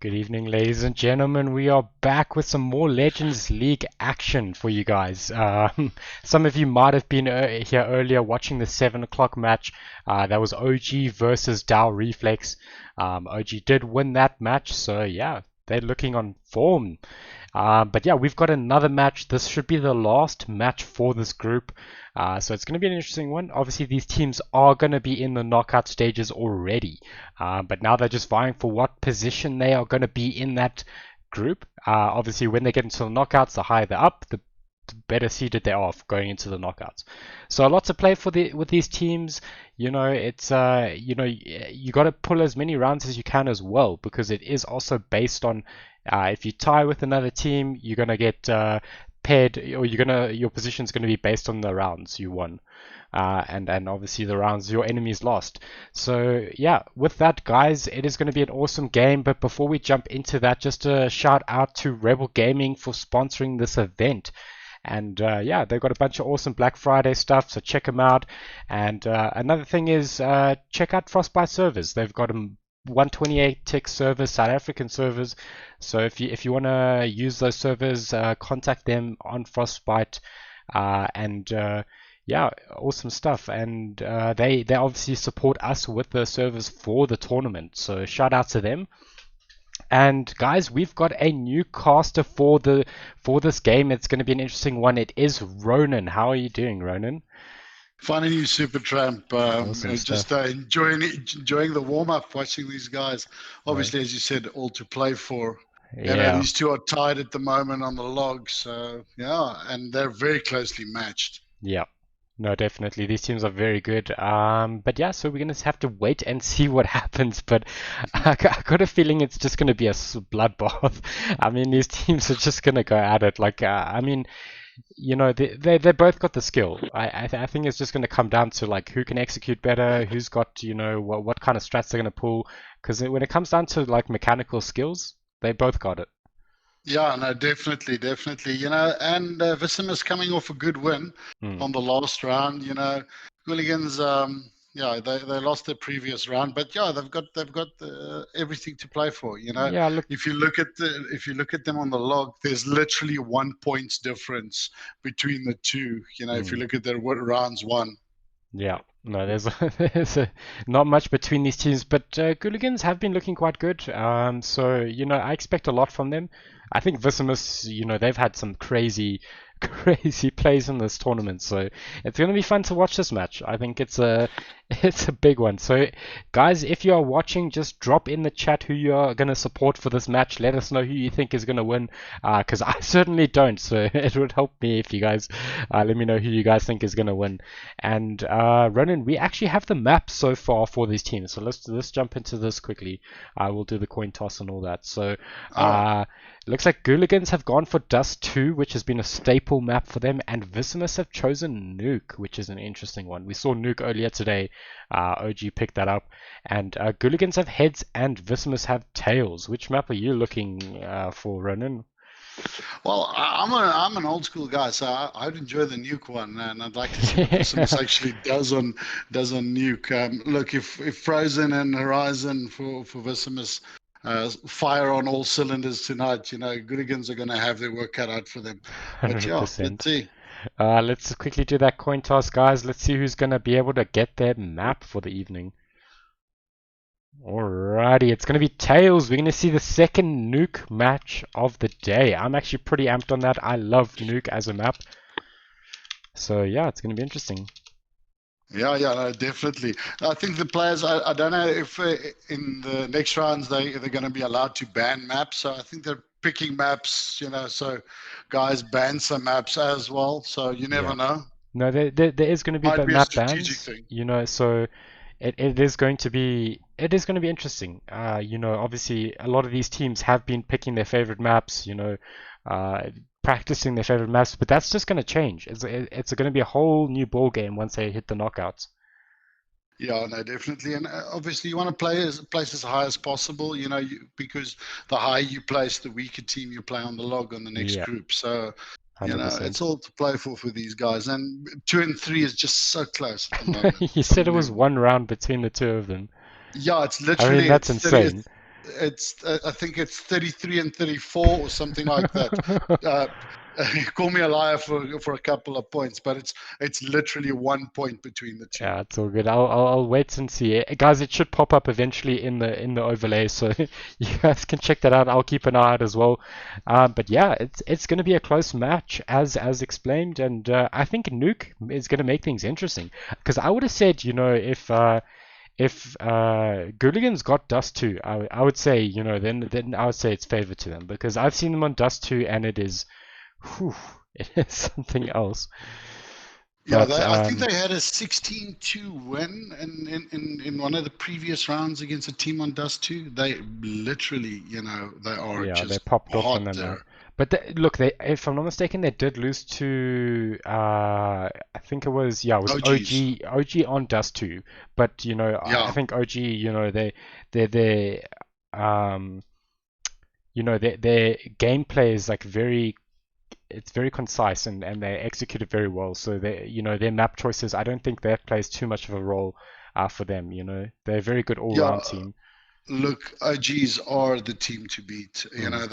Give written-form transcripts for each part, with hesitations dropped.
Good evening, ladies and gentlemen. We are back with some more Legends League action for you guys. Some of you might have been here earlier watching the 7 o'clock match. That was OG versus Dow Reflex. OG did win that match, so yeah, they're looking on form. But yeah, we've got another match. This should be the last match for this group. So it's going to be an interesting one. Obviously, these teams are going to be in the knockout stages already. But now they're just vying for what position they are going to be in that group. Obviously, when they get into the knockouts, the higher they're up, the better seeded they are going into the knockouts. So a lot to play for with these teams. You know, it's you got to pull as many rounds as you can as well, because it is also based on if you tie with another team, you're gonna get paired, or your position's gonna be based on the rounds you won, and obviously the rounds your enemies lost. So yeah, with that, guys, it is going to be an awesome game. But before we jump into that, just a shout out to Rebel Gaming for sponsoring this event. And yeah, they've got a bunch of awesome Black Friday stuff, so check them out. And another thing is check out Frostbite servers. They've got a 128 tick servers, South African servers. So if you want to use those servers, contact them on Frostbite. And yeah, awesome stuff. And they obviously support us with the servers for the tournament. So shout out to them. And guys, we've got a new caster for this game. It's going to be an interesting one. It is Ronan. How are you doing, Ronan? Finding you, Super Tramp. Awesome Just stuff. enjoying the warm up, watching these guys. Obviously, as you said, all to play for. Yeah. These two are tied at the moment on the log, so yeah, and they're very closely matched. Yeah. No, definitely. These teams are very good. But yeah, so we're going to have to wait and see what happens. But I got a feeling it's just going to be a bloodbath. I mean, these teams are just going to go at it. Like, I mean, you know, they both got the skill. I think it's just going to come down to like who can execute better, who's got, you know, what kind of strats they're going to pull. Because when it comes down to like mechanical skills, they both got it. Yeah, no, definitely. And Vicimus coming off a good win Hmm. on the last round. Ghouligans, yeah, they lost their previous round, but yeah, they've got everything to play for. Yeah, look. If you look at them on the log, there's literally 1 point difference between the two. If you Hmm. look at their rounds won. Yeah, no, there's not much between these teams, but Ghouligans have been looking quite good. So you know, I expect a lot from them. I think Vicimus, you know, they've had some crazy, crazy plays in this tournament, so it's going to be fun to watch this match. I think it's a it's a big one. So guys, if you are watching, just drop in the chat who you are going to support for this match. Let us know who you think is going to win, because I certainly don't. So it would help me if you guys let me know who you guys think is going to win. And Ronan, we actually have the map so far for these teams. So let's jump into this quickly. I will do the coin toss and all that. So Oh, looks like Ghouligans have gone for Dust 2, which has been a staple map for them, and Vicimus have chosen Nuke, which is an interesting one. We saw Nuke earlier today. OG picked that up. And Ghouligans have heads and Vicimus have tails. Which map are you looking for, Ronan? well, I'm an old school guy, so I'd enjoy the nuke one, and I'd like to see what Vicimus actually does on nuke. Look, if Frozen and Horizon for Vicimus fire on all cylinders tonight, Ghouligans are going to have their work cut out for them. But yeah, let's 100%. see. Let's quickly do that coin toss, guys. Let's see who's going to be able to get their map for the evening. Alrighty, it's going to be Tails. We're going to see the second Nuke match of the day. I'm actually pretty amped on that. I love Nuke as a map. So yeah, it's going to be interesting. Yeah, no, definitely. I think the players. I don't know if in the next rounds they're going to be allowed to ban maps. So I think they're picking maps. So guys ban some maps as well. So you Yeah. never know. No, there is going to be Might be a map strategic bans, thing. you know, so it is going to be interesting. You know, obviously a lot of these teams have been picking their favorite maps, you know, uh, practicing their favorite maps, but that's just going to change. It's going to be a whole new ball game once they hit the knockouts. Yeah, no, definitely, and obviously you want to place as high as possible. Because the higher you place, the weaker team you play on the log on the next Yeah, group. So, it's 100%. all to play for these guys. And 2 and 3 is just so close at the moment. You It's said it was unbelievable. one round between the two of them. Yeah, it's I mean, literally that's it's 30. insane. I think it's 33 and 34 or something like that. Uh, Call me a liar for a couple of points, but it's literally 1 point between the two. Yeah, it's all good. I'll wait and see. Guys, it should pop up eventually in the overlay, so you guys can check that out. I'll keep an eye out as well. But yeah, it's going to be a close match as explained, and I think Nuke is going to make things interesting. Because I would have said, if Ghouligans got Dust 2, I would say, then I would say it's favored to them because I've seen them on Dust 2 and it is, whew, it is something else. Yeah, But I think they had a 16-2 win in one of the previous rounds against a team on Dust 2. They literally, they are yeah, they just popped off on hot them. there. But look, if I'm not mistaken, they did lose to I think it was OGs. OG on Dust 2. But I Yeah. think OG, they um their gameplay is like it's very concise and they execute it very well. So their map choices, I don't think that plays too much of a role for them. They're a very good Yeah. all-round team. Look, OGs are the team to beat. Mm,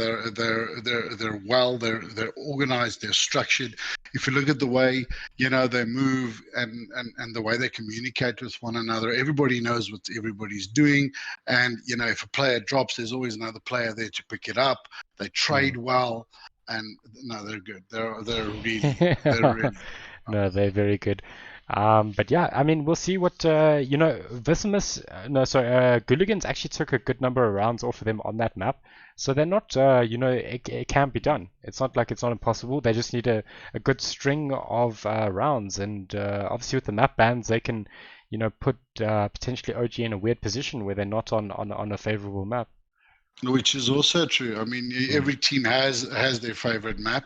They're organized, they're structured. If you look at the way they move and the way they communicate with one another, everybody knows what everybody's doing. And if a player drops, there's always another player there to pick it up. They mm. trade well, and no, they're good. They're really. No, they're very good. But yeah, I mean, we'll see what Vicimus. No, sorry, Ghouligans actually took a good number of rounds off of them on that map, so they're not. It can be done. It's not like it's not impossible. They just need a good string of rounds, and obviously with the map bans, they can, put potentially OG in a weird position where they're not on a favorable map. Which is also true. I mean, Mm, every team has their favorite map,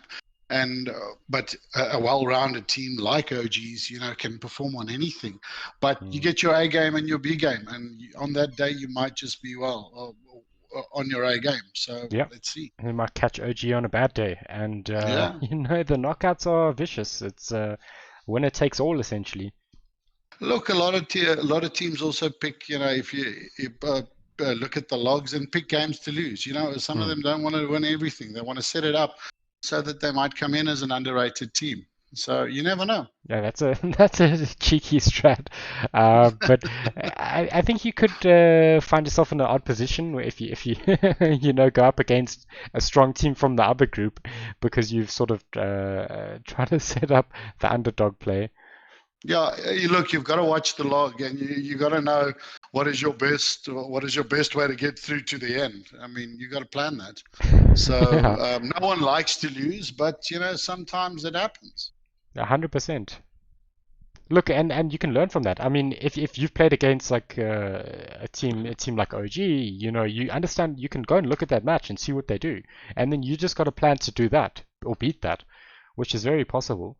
and but a well-rounded team like OGs, can perform on anything. But you mm. get your A game and your B game, and on that day you might just be on your A game. So Yeah. let's see. He might catch OG on a bad day, and Yeah. the knockouts are vicious. It's winner takes all essentially. Look, a lot of teams also pick. If you look at the logs and pick games to lose. Some of Mm. them don't want to win everything. They want to set it up so that they might come in as an underrated team. So you never know. Yeah, that's a that's a cheeky strat, but I think you could find yourself in an odd position where if you go up against a strong team from the other group because you've sort of tried to set up the underdog play. Yeah, look, you've got to watch the log, and you got to know what is your best way to get through to the end. I mean, you got to plan that. So Yeah, no one likes to lose, but sometimes it happens. 100%. Look, and you can learn from that. I mean, if you've played against like a team like OG, you understand. You can go and look at that match and see what they do, and then you just got a plan to do that or beat that, which is very possible.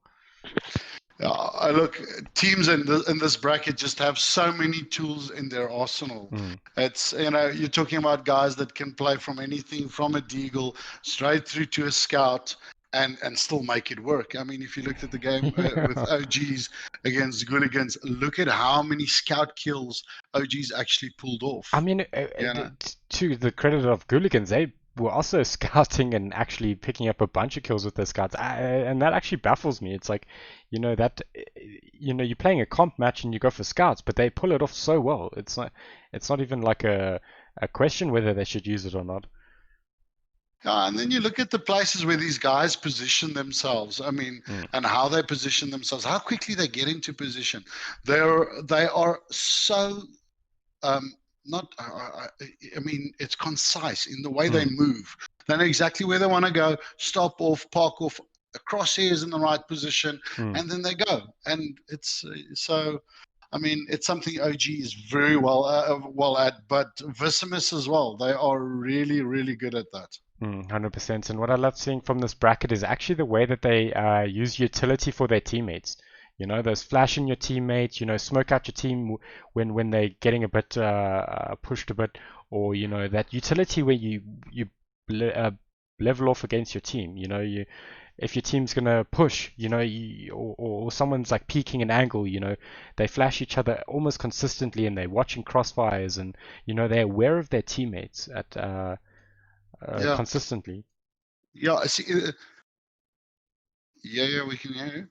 Look, teams in this bracket just have so many tools in their arsenal. Mm. It's you're talking about guys that can play from anything from a deagle straight through to a scout and still make it work. I mean, if you looked at the game with Yeah. OGs against Ghouligans, look at how many scout kills OGs actually pulled I off. mean, You know, to the credit of Ghouligans, they were also scouting and actually picking up a bunch of kills with their scouts, and that actually baffles me. It's like, you're playing a comp match and you go for scouts, but they pull it off so well. It's not even like a question whether they should use it or not. Yeah, and then you look at the places where these guys position themselves. I mean, Mm, and how they position themselves, how quickly they get into position. They are so not. I mean, it's concise in the way they mm, move. They know exactly where they want to go. Stop off, park off. A crosshairs in the right position, mm. and then they go. And it's so. I mean, it's something OG is very well at, but Vicimus as well. They are really, really good at that. 100%. And what I love seeing from this bracket is actually the way that they use utility for their teammates. Those flash in your teammates, smoke out your team when they're getting a bit pushed a bit, or that utility where you level off against your team. if your team's gonna push, or someone's like peeking an angle, they flash each other almost consistently, and they're watching crossfires, and they're aware of their teammates at Yeah. consistently. Yeah. I see. Yeah. We can hear you.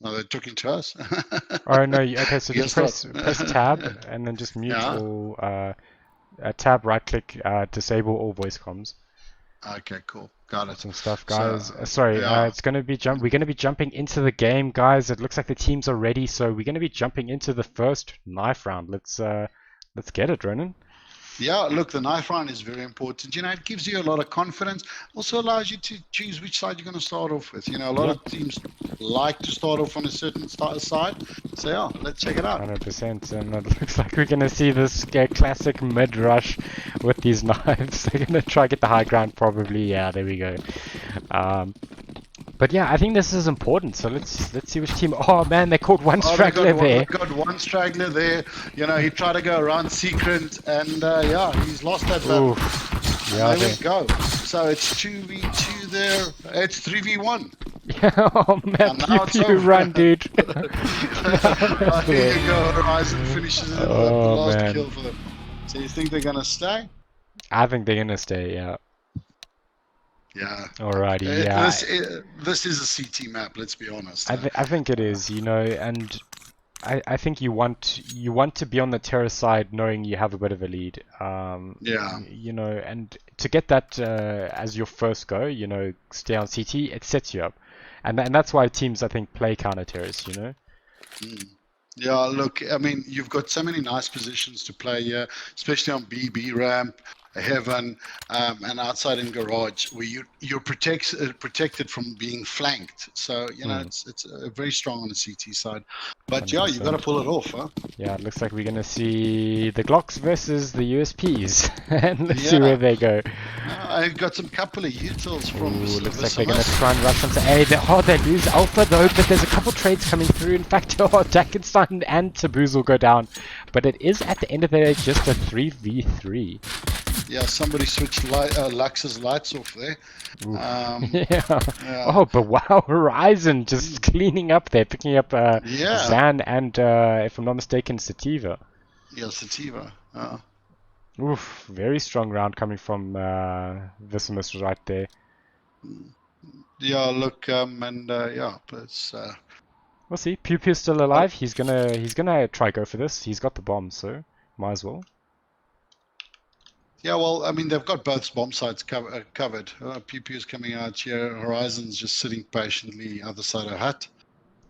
Oh, they're talking to us. Oh no, okay, so just Guess press tab and then just mute Yeah. all tab, right click, disable all voice comms. Okay. Cool. Got it. Awesome stuff, So, guys. Sorry, yeah. it's gonna be we're gonna be jumping into the game, guys. It looks like the teams are ready, so we're gonna be jumping into the first knife round. Let's get it, Ronan. Yeah, look, the knife round is very important. It gives you a lot of confidence. Also allows you to choose which side you're going to start off with. A lot of teams like to start off on a certain side. So yeah, let's check it out. 100%. And it looks like we're going to see this classic mid-rush with these knives. They're going to try to get the high ground probably. Yeah, there we go. But yeah, I think this is important. So let's see which team. Oh man, they caught one straggler there. They got one straggler there. He tried to go around secret, and yeah, he's lost that battle. Yeah, there we go. So it's 2v2 there. It's 3v1. Oh man, pew run, dude. I think you go Horizon finishes it. Oh, the last man. kill for them. So you think they're gonna stay? I think they're gonna stay. Yeah. Yeah. Alrighty. Yeah. This is a CT map. Let's be honest. I think it is. And I think you want to be on the terrace side, knowing you have a bit of a lead. Yeah. And to get that as your first go, stay on CT. It sets you up, and that's why teams I think play counter terrace. Yeah, look, I mean, you've got so many nice positions to play here, especially on B ramp, Heaven, and outside in garage, where you're protected from being flanked. So it's very strong on the CT side. But 100%. yeah, you got to pull it off, huh? Yeah, it looks like we're gonna see the Glocks versus the USPs, and let's see where they go. I've got some couple of utils from. Looks like they're gonna try and rush onto A. They lose Alpha though, but there's a couple trades coming through. In fact, Dakenstein and Taboos will go down, but it is at the end of the day just a 3v3. Yeah, somebody switched Lux's lights off there. Yeah. Oh, but wow, Horizon just cleaning up there, picking up Zan and, if I'm not mistaken, Sativa. Yeah, Sativa. Oof, very strong round coming from Vicimus right there. Yeah, look, yeah, but it's... We'll see. Pew Pew's still alive. He's gonna try go for this. He's got the bomb, so might as well. Yeah, well, I mean, they've got both bomb sites covered. Pew Pew's coming out here. Horizon's just sitting patiently other side of hut.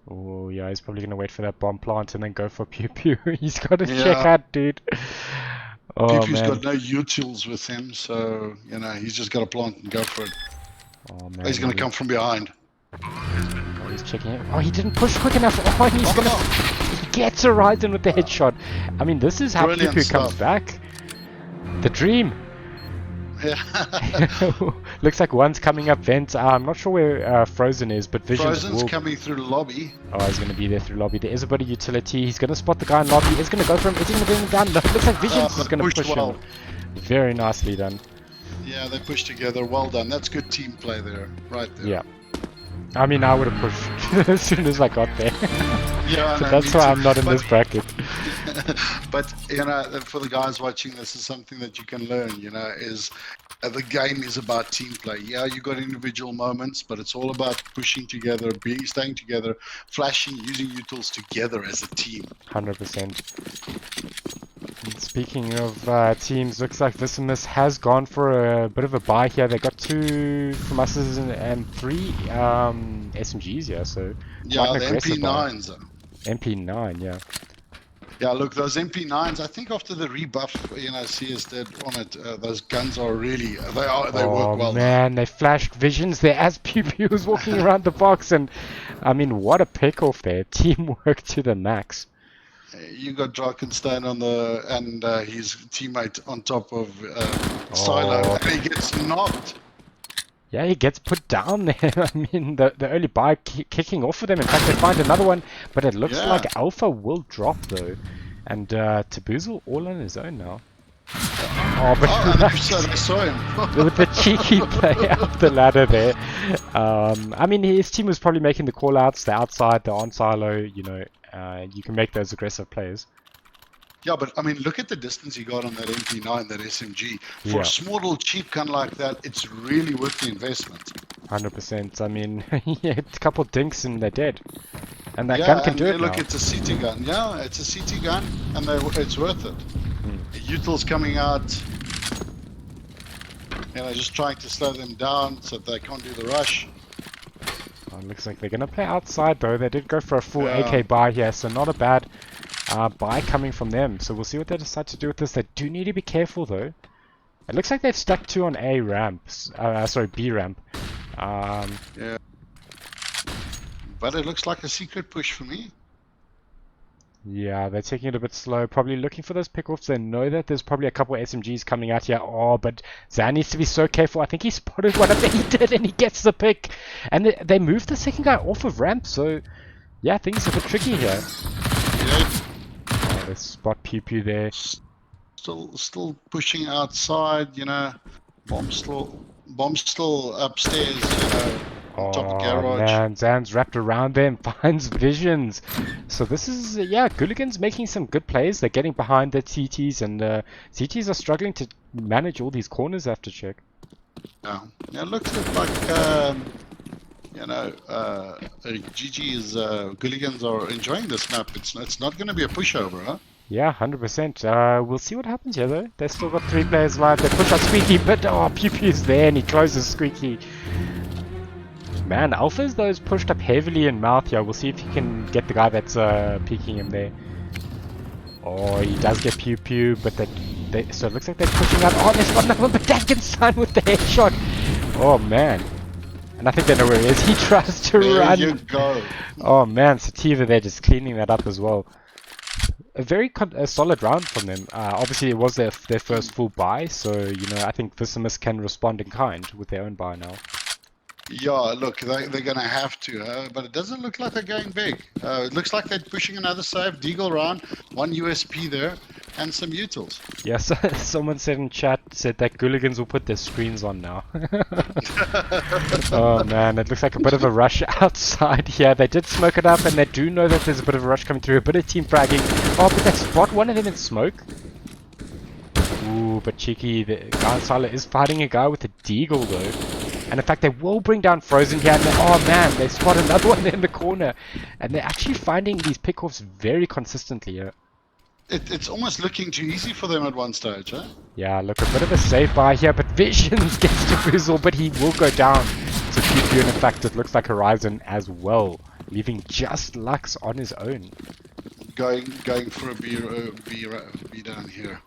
Oh, yeah, he's probably going to wait for that bomb plant and then go for Pew Pew. He's got to check out, dude. Oh, Pew Pew's man. got no utils with him, so, he's just got to plant and go for it. Oh, man. He's going to come from behind. Oh, he's checking it. Oh, he didn't push quick enough. Oh, he's going to... He gets Horizon with the headshot. I mean, this is how Pew Pew comes back. The dream. Yeah. Looks like one's coming up vent. I'm not sure where Frozen is, but Frozen's coming through the lobby. Oh, he's going to be there through lobby. There is a bit of utility. He's going to spot the guy in lobby. He's going to go for him. Is he going to bring him down? No, looks like Visions is going to push him. Very nicely done. Yeah, they pushed together. Well done. That's good team play there. Right there. Yeah. I mean, I would have pushed as soon as I got there. Yeah, so that's why I'm not in this bracket. But for the guys watching, this is something that you can learn. Is the game is about team play. Yeah, you got individual moments, but it's all about pushing together, staying together, flashing, using utils together as a team. 100%. Speaking of teams, looks like Vicimus has gone for a bit of a buy here. They got 2 FAMASs and 3 SMGs, yeah, so... Yeah, the MP9s. MP9, yeah. Yeah, look, those MP9s, I think after the rebuff, CS did on it, those guns are really... They work well. Oh, man, they flashed Visions there as Pew Pew was walking around the box, and, I mean, what a pick-off there. Teamwork to the max. You got Drakenstein and his teammate on top of Silo, and he gets knocked. Yeah, he gets put down there. I mean, the early buy kicking off for them. In fact, they find another one, but it looks like Alpha will drop though, and Taboozle all on his own now. Oh, but Oh, and Lux, they saw him. with the cheeky play up the ladder there. I mean, his team was probably making the call-outs, the outside, the on-silo, you know, you can make those aggressive plays. Yeah, but I mean, look at the distance he got on that MP9, that SMG. For Yeah. a small little cheap gun like that, it's really worth the investment. 100%. I mean, yeah, a couple dinks and they're dead. And that gun Yeah, can and do it look, now. it's a CT gun. Yeah, it's a CT gun, and it's worth it. Hmm. The Util's coming out, just trying to slow them down so they can't do the rush. Oh, looks like they're going to play outside though. They did go for a full Yeah. AK buy here, so not a bad buy coming from them. So we'll see what they decide to do with this. They do need to be careful though. It looks like they've stuck two on A ramps. Sorry, B ramp. Yeah. But it looks like a secret push for me. Yeah, they're taking it a bit slow. Probably looking for those pickoffs. They know that there's probably a couple SMGs coming out here. Oh, but Zan needs to be so careful. I think he spotted one of them. He did, and he gets the pick. And they moved the second guy off of ramp, so yeah, things are a bit tricky here. Yeah. Oh, they spot Pew Pew there. Still pushing outside, Bomb's still upstairs, on top of Oh garage. man, Zan's wrapped around them, finds visions. So this is, yeah, Ghouligans making some good plays. They're getting behind their CTs, and CTs are struggling to manage all these corners after check. Yeah, it looks like, GG's Ghouligans are enjoying this map. It's not going to be a pushover, huh? Yeah, 100%. We'll see what happens here though. They've still got 3 players alive. They push out Squeaky, but Pew Pew's there and he closes Squeaky. Man, Alpha's though is pushed up heavily in mouth here. We'll see if he can get the guy that's peeking him there. Oh, he does get Pew Pew, but so it looks like they're pushing out. Oh, there's got another one, but Dankenstein with the headshot. Oh man. And I think they know where he is. He tries to run. There you go. Oh man, Sativa there just cleaning that up as well. A very solid round from them. Obviously, it was their first full buy, so I think Vicimus can respond in kind with their own buy now. Yeah, look, they're going to have to, but it doesn't look like they're going big. It looks like they're pushing another save, Deagle round, 1 USP there, and some utils. Yes, someone said in chat that Ghouligans will put their screens on now. Oh man, it looks like a bit of a rush outside here. They did smoke it up, and they do know that there's a bit of a rush coming through. A bit of team fragging. Oh, but they spot one of them in smoke. Ooh, but cheeky, the guy Silo is fighting a guy with a deagle though. And in fact, they will bring down Frozen here. And oh man, they spot another one there in the corner. And they're actually finding these pickoffs very consistently here. It's almost looking too easy for them at one stage, huh? Yeah, look, a bit of a save by here, but Visions gets to Boozle, but he will go down to Pew and in fact, it looks like Horizon as well, leaving just Lux on his own. Going for a B down here.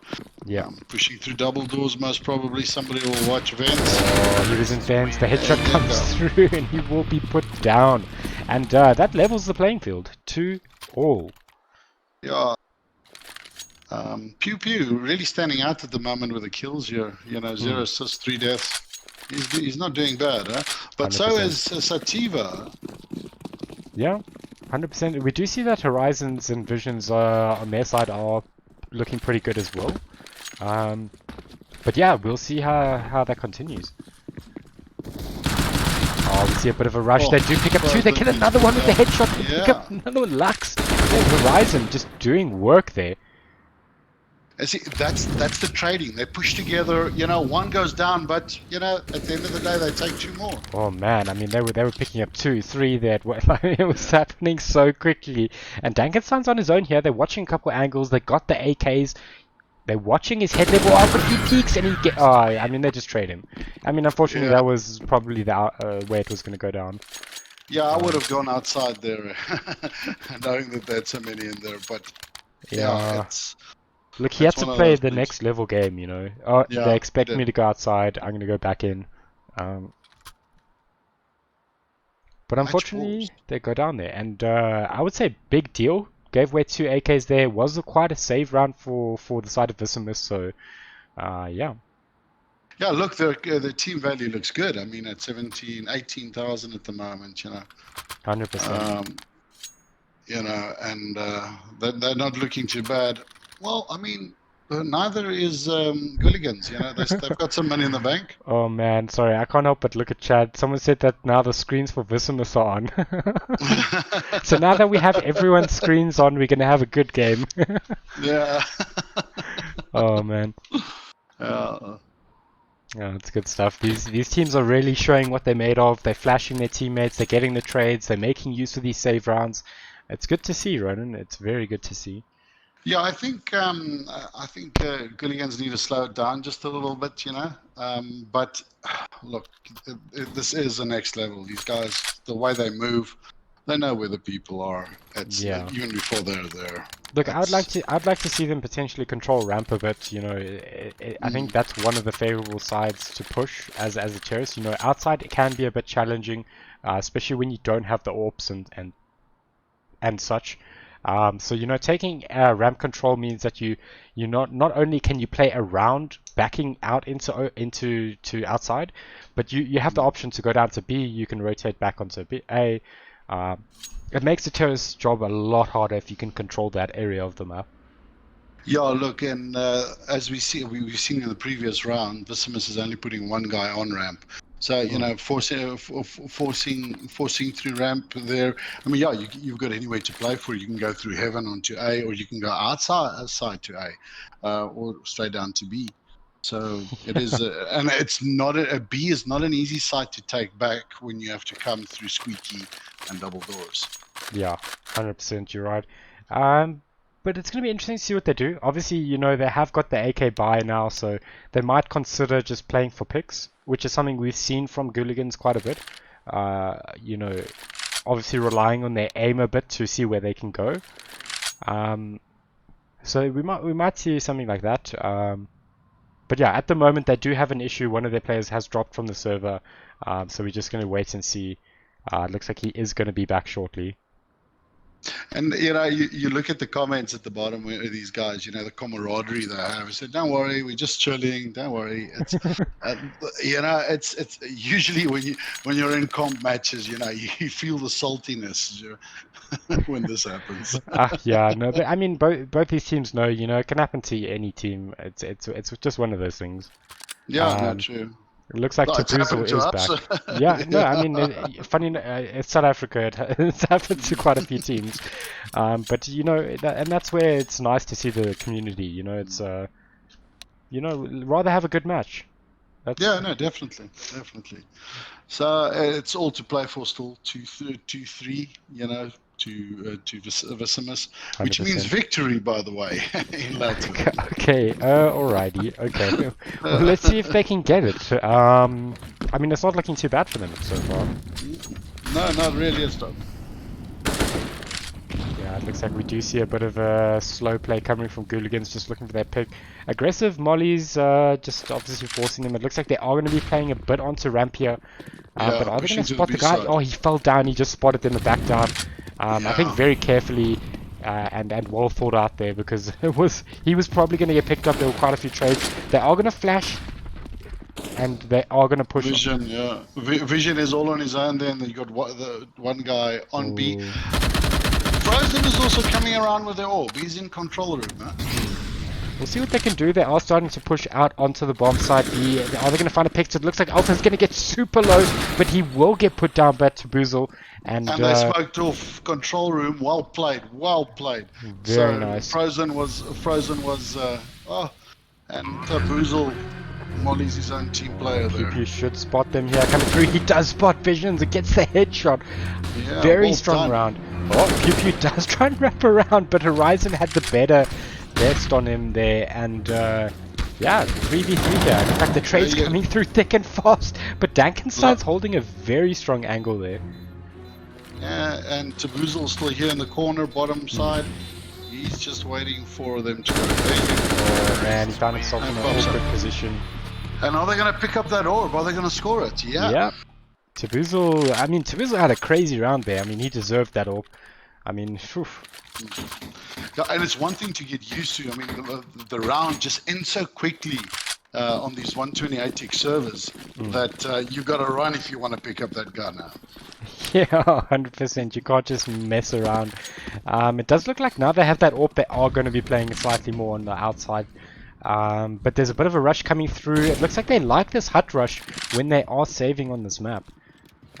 Yeah. Pushing through double doors, most probably. Somebody will watch vents. Oh, he was in vents. The headshot comes through, and he will be put down. And that levels the playing field. 2-all. Yeah. Pew Pew really standing out at the moment with the kills here. 0 assists, 3 deaths. He's not doing bad, huh? But 100%. So is Sativa. Yeah, 100%. We do see that Horizons and Visions on their side are looking pretty good as well. But yeah, we'll see how that continues. Oh, we see a bit of a rush. They do pick up 2. They get another one with the headshot. They pick up another one. Lux. Horizon just doing work there. See, that's the trading. They push together. One goes down, but at the end of the day, they take 2 more. Oh man, I mean they were picking up 2, 3 there. It was happening so quickly. And Dankenstein's on his own here. They're watching a couple angles. They got the AKs. They're watching his head level. Oh, but he peeks and he get. Oh, I mean they just trade him. I mean unfortunately that was probably the way it was going to go down. Yeah, I would have gone outside there, knowing that there's so many in there. But yeah, look, he had to play the next level game, Oh, yeah, they expect me to go outside. I'm going to go back in. But unfortunately, they go down there. And I would say big deal. Gave away 2 AKs there. Was quite a save round for the side of Vicimus. So, yeah. Yeah, look, the team value looks good. I mean, at 18,000 at the moment, 100%. And they're not looking too bad. Well, I mean, Neither is Ghouligans. They've got some money in the bank. Oh man, sorry, I can't help but look at Chad. Someone said that now the screens for Vicimus are on. So now that we have everyone's screens on, we're gonna have a good game. Yeah. Oh man. Uh, Yeah, it's good stuff. These teams are really showing what they're made of. They're flashing their teammates, they're getting the trades, they're making use of these save rounds. It's good to see, Ronan. It's very good to see. Yeah, I think Ghouligans need to slow it down just a little bit. But look, this is the next level. These guys, the way they move, they know where the people are. It's Yeah. even before they're there. Look, I'd like It's to see them potentially control ramp a bit. I think that's one of the favorable sides to push as a terrorist. Outside it can be a bit challenging, especially when you don't have the AWPs and such. So taking ramp control means that you not only can you play around backing out into outside, but you have the option to go down to B. You can rotate back onto A. It makes the terrorist's job a lot harder if you can control that area of the map. Yeah, look, and as we've seen in the previous round, Vicimus is only putting one guy on ramp. So forcing through ramp there. I mean, yeah, you've got anywhere to play for. You can go through heaven onto A, or you can go outside to A, or straight down to B. So it is, and it's not a B is not an easy site to take back when you have to come through squeaky and double doors. Yeah, 100%. You're right. But it's going to be interesting to see what they do. Obviously, they have got the AK buy now, so they might consider just playing for picks, which is something we've seen from Ghouligans quite a bit. Obviously relying on their aim a bit to see where they can go. So we might see something like that. But yeah, at the moment they do have an issue. One of their players has dropped from the server, so we're just going to wait and see. It looks like he is going to be back shortly. And you look at the comments at the bottom where these guys, the camaraderie they have. I said, "Don't worry, we're just chilling. Don't worry." It's it's usually when you're in comp matches, you feel the saltiness when this happens. Yeah, no, but I mean, both these teams know, it can happen to any team. It's just one of those things. Yeah, no, true. It looks like Tabuzo is back. Yeah, no, I mean, funny, it's South Africa. It's happened to quite a few teams, but and that's where it's nice to see the community. It's rather have a good match. Yeah, no, definitely. So it's all to play for still, 2-3. To Vicimus, which 100%. means victory, by the way, in Latin. Okay, alrighty, okay. Well, let's see if they can get it. I mean, it's not looking too bad for them so far. No, not really. It's not. Yeah, it looks like we do see a bit of a slow play coming from Ghouligans, just looking for their pick. Aggressive mollies, just obviously forcing them. It looks like they are going to be playing a bit onto ramp here. But are they going to spot the guy? Oh, he fell down. He just spotted them and backed down. I think very carefully and well thought out there, because he was probably going to get picked up. There were quite a few trades. They are going to flash, and they are going to push. Vision, yeah. Vision is all on his own. Then you got the one guy on B. Frozen is also coming around with their orb. He's in control room. Huh? We'll see what they can do. They are starting to push out onto the bomb side B. Are they going to find a pick? It looks like Alpha's going to get super low, but he will get put down by Tabuzo. And they smoked off control room. Well played. Very nice. Frozen was and Tabuzo mollies his own team player there. You should spot them here coming through. He does spot Visions. It gets the headshot. Yeah, very well strong done. Round. Oh, Pew does try and wrap around, but Horizon had the better vest on him there, and yeah, 3v3 there. In fact, the trade's coming through thick and fast, but Dankenstein's holding a very strong angle there. Yeah, and Tabuzo's still here in the corner, bottom side. He's just waiting for them to go. Oh man, he found himself in an awkward position. And are they going to pick up that orb? Are they going to score it? Yeah. Yeah. Tabuzo had a crazy round there. I mean, he deserved that orb. I mean, phew. Yeah, and it's one thing to get used to. I mean, the round just ends so quickly on these 128x servers that you got to run if you want to pick up that gun now. Yeah, 100%. You can't just mess around. It does look like now they have that AWP, they are going to be playing slightly more on the outside. But there's a bit of a rush coming through. It looks like they like this hut rush when they are saving on this map.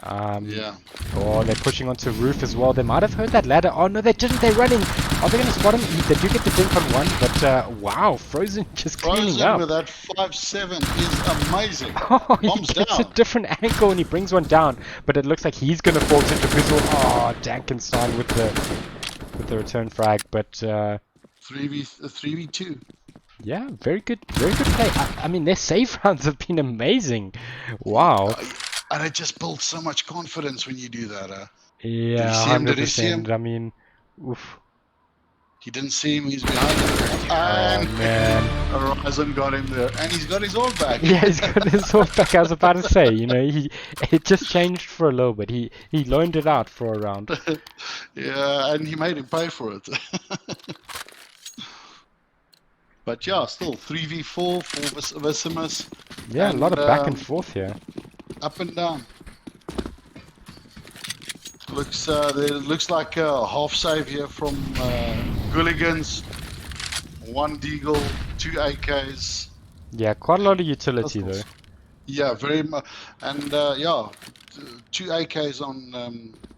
Yeah. Oh, they're pushing onto roof as well. They might have heard that ladder. Oh no, they didn't. They're running. Are they going to spot him? They do get the dink on one, but wow, Frozen just cleaning up. With that 5-7 is amazing. Oh, he Bombs gets down. a different angle and he brings one down, but it looks like he's going to fall to Drizzle. Oh, Dankenstein with the return frag, but 3v2. yeah, very good play. I mean, their save rounds have been amazing. Wow. And it just builds so much confidence when you do that. Yeah, Did he see him? 100%. I mean, oof. He didn't see him. He's behind him. And Oh man. Horizon got him there, and he's got his orb back. Yeah, he's got his sword back. I was about to say, you know, it just changed for a little bit. He loaned it out for a round. Yeah, and he made him pay for it. But yeah, still 3v4 for Vicimus. Yeah, a lot of back and forth here. Up and down. Looks like a half save here from Ghouligans. 1 deagle, 2 AKs. Yeah, quite a lot of utility though. Yeah, very much. And yeah, 2 AKs on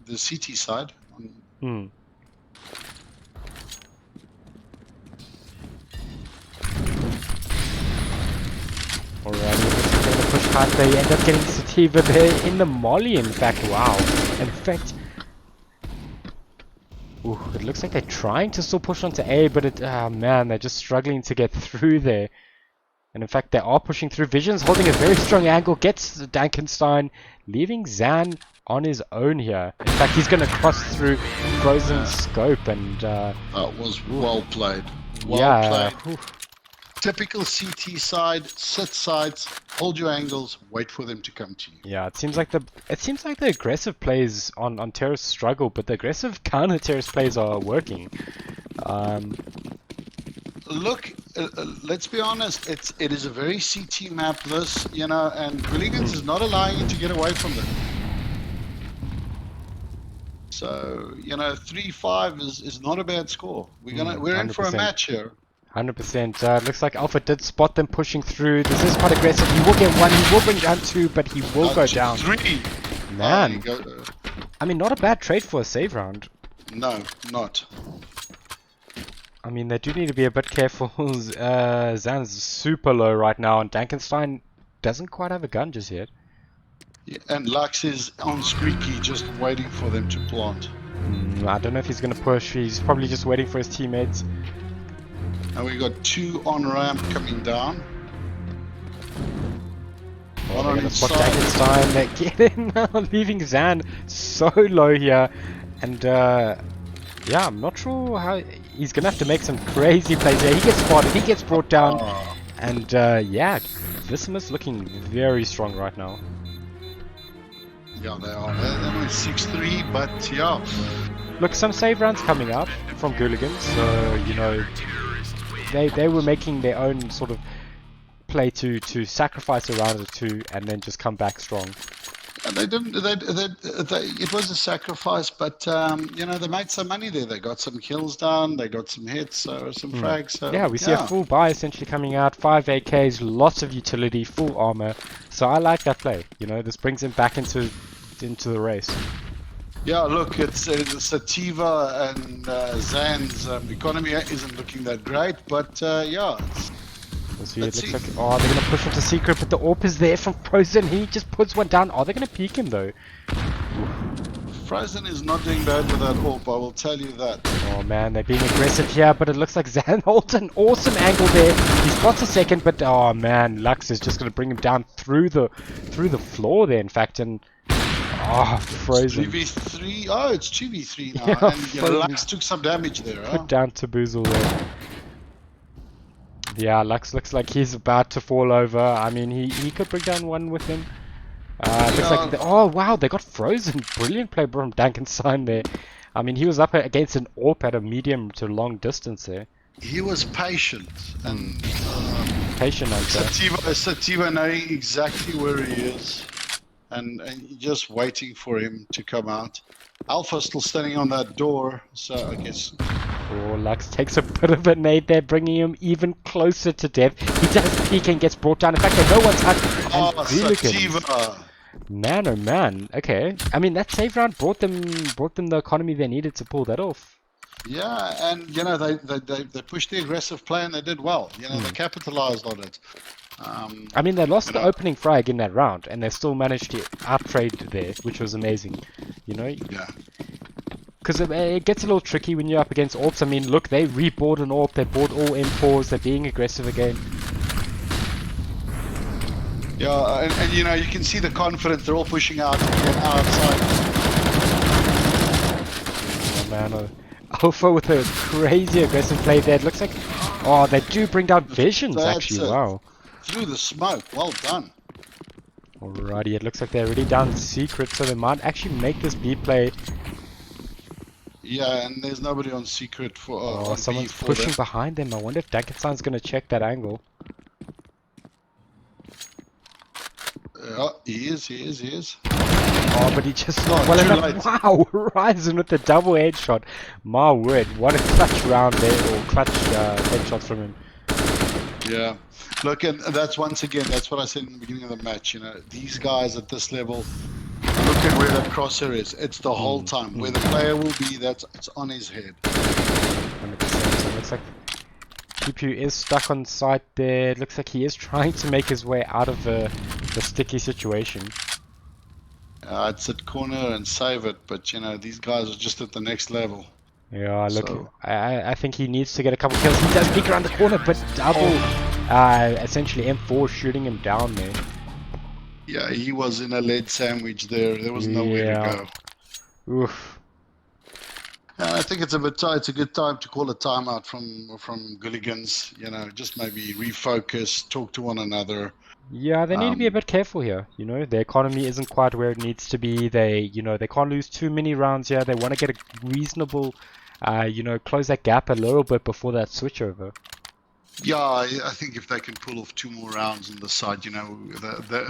the CT side. Alrighty, going to push hard. They end up getting Sativa there in the molly, in fact. Wow. In fact, ooh, it looks like they're trying to still push onto A, but man, they're just struggling to get through there. And in fact, they are pushing through. Vision's holding a very strong angle, gets Dankenstein, leaving Zan on his own here. In fact, he's going to cross through Frozen's scope, and that was well played. Well played. Oof. Typical CT side, sit sides, hold your angles, wait for them to come to you. Yeah, it seems like the aggressive plays on Terrace struggle, but the aggressive counter Terrace plays are working. Look, let's be honest. It is a very CT map. This, you know, and Ghouligans is not allowing you to get away from them. So you know, 3-5 is not a bad score. We're in for a match here. 100%. Looks like Alpha did spot them pushing through. This is quite aggressive. He will get one. He will bring down 2, but he will go down. 3. Man, I mean, not a bad trade for a save round. No, not. I mean, they do need to be a bit careful. Zan's super low right now, and Dankenstein doesn't quite have a gun just yet. Yeah, and Lux is on squeaky, just waiting for them to plant. I don't know if he's going to push. He's probably just waiting for his teammates. And we got 2 on ramp coming down. One on each side. Dankenstein, they get in now, leaving Zan so low here. And yeah, I'm not sure how he's gonna have to make some crazy plays here. He gets spotted, he gets brought down, and yeah, Vicimus looking very strong right now. Yeah, they are. They're only 6-3, but yeah. Look, some save rounds coming up from Ghouligans, so you know they were making their own sort of play to sacrifice a round or 2 and then just come back strong. And they didn't. It was a sacrifice, but you know, they made some money there. They got some kills down, they got some hits, so some frags. So, yeah, we see a full buy essentially coming out. 5 AKs, lots of utility, full armor. So I like that play. You know, this brings him back into the race. Yeah, look, it's Sativa and Zan's economy isn't looking that great, but yeah. It looks like, oh, they're going to push into secret, but the AWP is there from Frozen. He just puts one down. Are they going to peek him though? Frozen is not doing bad with that AWP, I will tell you that. Oh man, they're being aggressive here, but it looks like Zan holds an awesome angle there. He spots a second, but oh man, Lux is just going to bring him down through the floor there, in fact, and Frozen. 3v3. Oh, it's 2v3 now. Yeah, and you know, Lux took some damage there. Put down to Boozle there. Yeah, Lux looks like he's about to fall over. I mean, he could bring down one with him. Looks like oh wow, they got Frozen. Brilliant play from Dankenstein there. I mean, he was up against an AWP at a medium to long distance there. He was patient and patient. Sativa knowing exactly where he is. And just waiting for him to come out. Alpha still standing on that door, so I guess Oh, Lux takes a bit of a nade there, bringing him even closer to death. He does peek and gets brought down. In fact, no one's hurt. Oh, Ghouligans. Sativa. Man, oh man. Okay. I mean, that save round brought them the economy they needed to pull that off. Yeah, and you know they pushed the aggressive play and they did well. You know, they capitalized on it. I mean, they lost the opening frag in that round, and they still managed to out-trade there, which was amazing. You know? Yeah. Because it gets a little tricky when you're up against AWPs. I mean, look, they rebought an AWP, they bought all M4s, they're being aggressive again. Yeah, and you know, you can see the confidence, they're all pushing out and outside. Oh man, Alpha with a crazy aggressive play there. It looks like, oh, they do bring down Visions actually, wow. Through the smoke, well done. Alrighty, it looks like they're already down Secret, so they might actually make this B play. Yeah, and there's nobody on Secret for. Oh, someone's pushing behind them. I wonder if Dankenstein's going to check that angle. He is. Oh, but he just not well enough. Wow, Ryzen with the double headshot. My word, what a clutch round there, or clutch headshot from him. Yeah, look, and that's once again, that's what I said in the beginning of the match. You know, these guys at this level, look at where that crosshair is. It's the whole time. Where the player will be, it's on his head. 100%. So it looks like Pew is stuck on site there. It looks like he is trying to make his way out of the sticky situation. I'd sit corner and save it, but you know, these guys are just at the next level. Yeah, look, so. I think he needs to get a couple kills. He does peek around the corner, but double, essentially M4 shooting him down there. Yeah, he was in a lead sandwich there. There was nowhere to go. Oof. I think it's a bit tight. It's a good time to call a timeout from Ghouligans. You know, just maybe refocus, talk to one another. Yeah, they need to be a bit careful here. You know, the economy isn't quite where it needs to be. They can't lose too many rounds here. They want to get a reasonable, close that gap a little bit before that switch over. Yeah, I think if they can pull off 2 more rounds on the side, you know,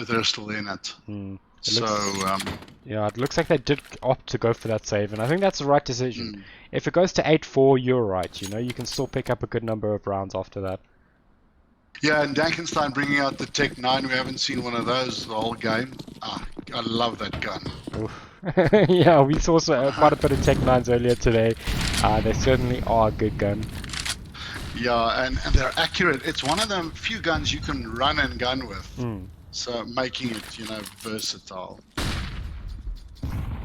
they're still in it. Yeah, it looks like they did opt to go for that save, and I think that's the right decision. If it goes to 8-4, you're right. You know, you can still pick up a good number of rounds after that. Yeah, and Dankenstein bringing out the Tech 9. We haven't seen one of those the whole game. I love that gun. Yeah, we saw quite a bit of Tech 9s earlier today. They certainly are a good gun. Yeah, and they're accurate. It's one of them few guns you can run and gun with. So making it, you know, versatile.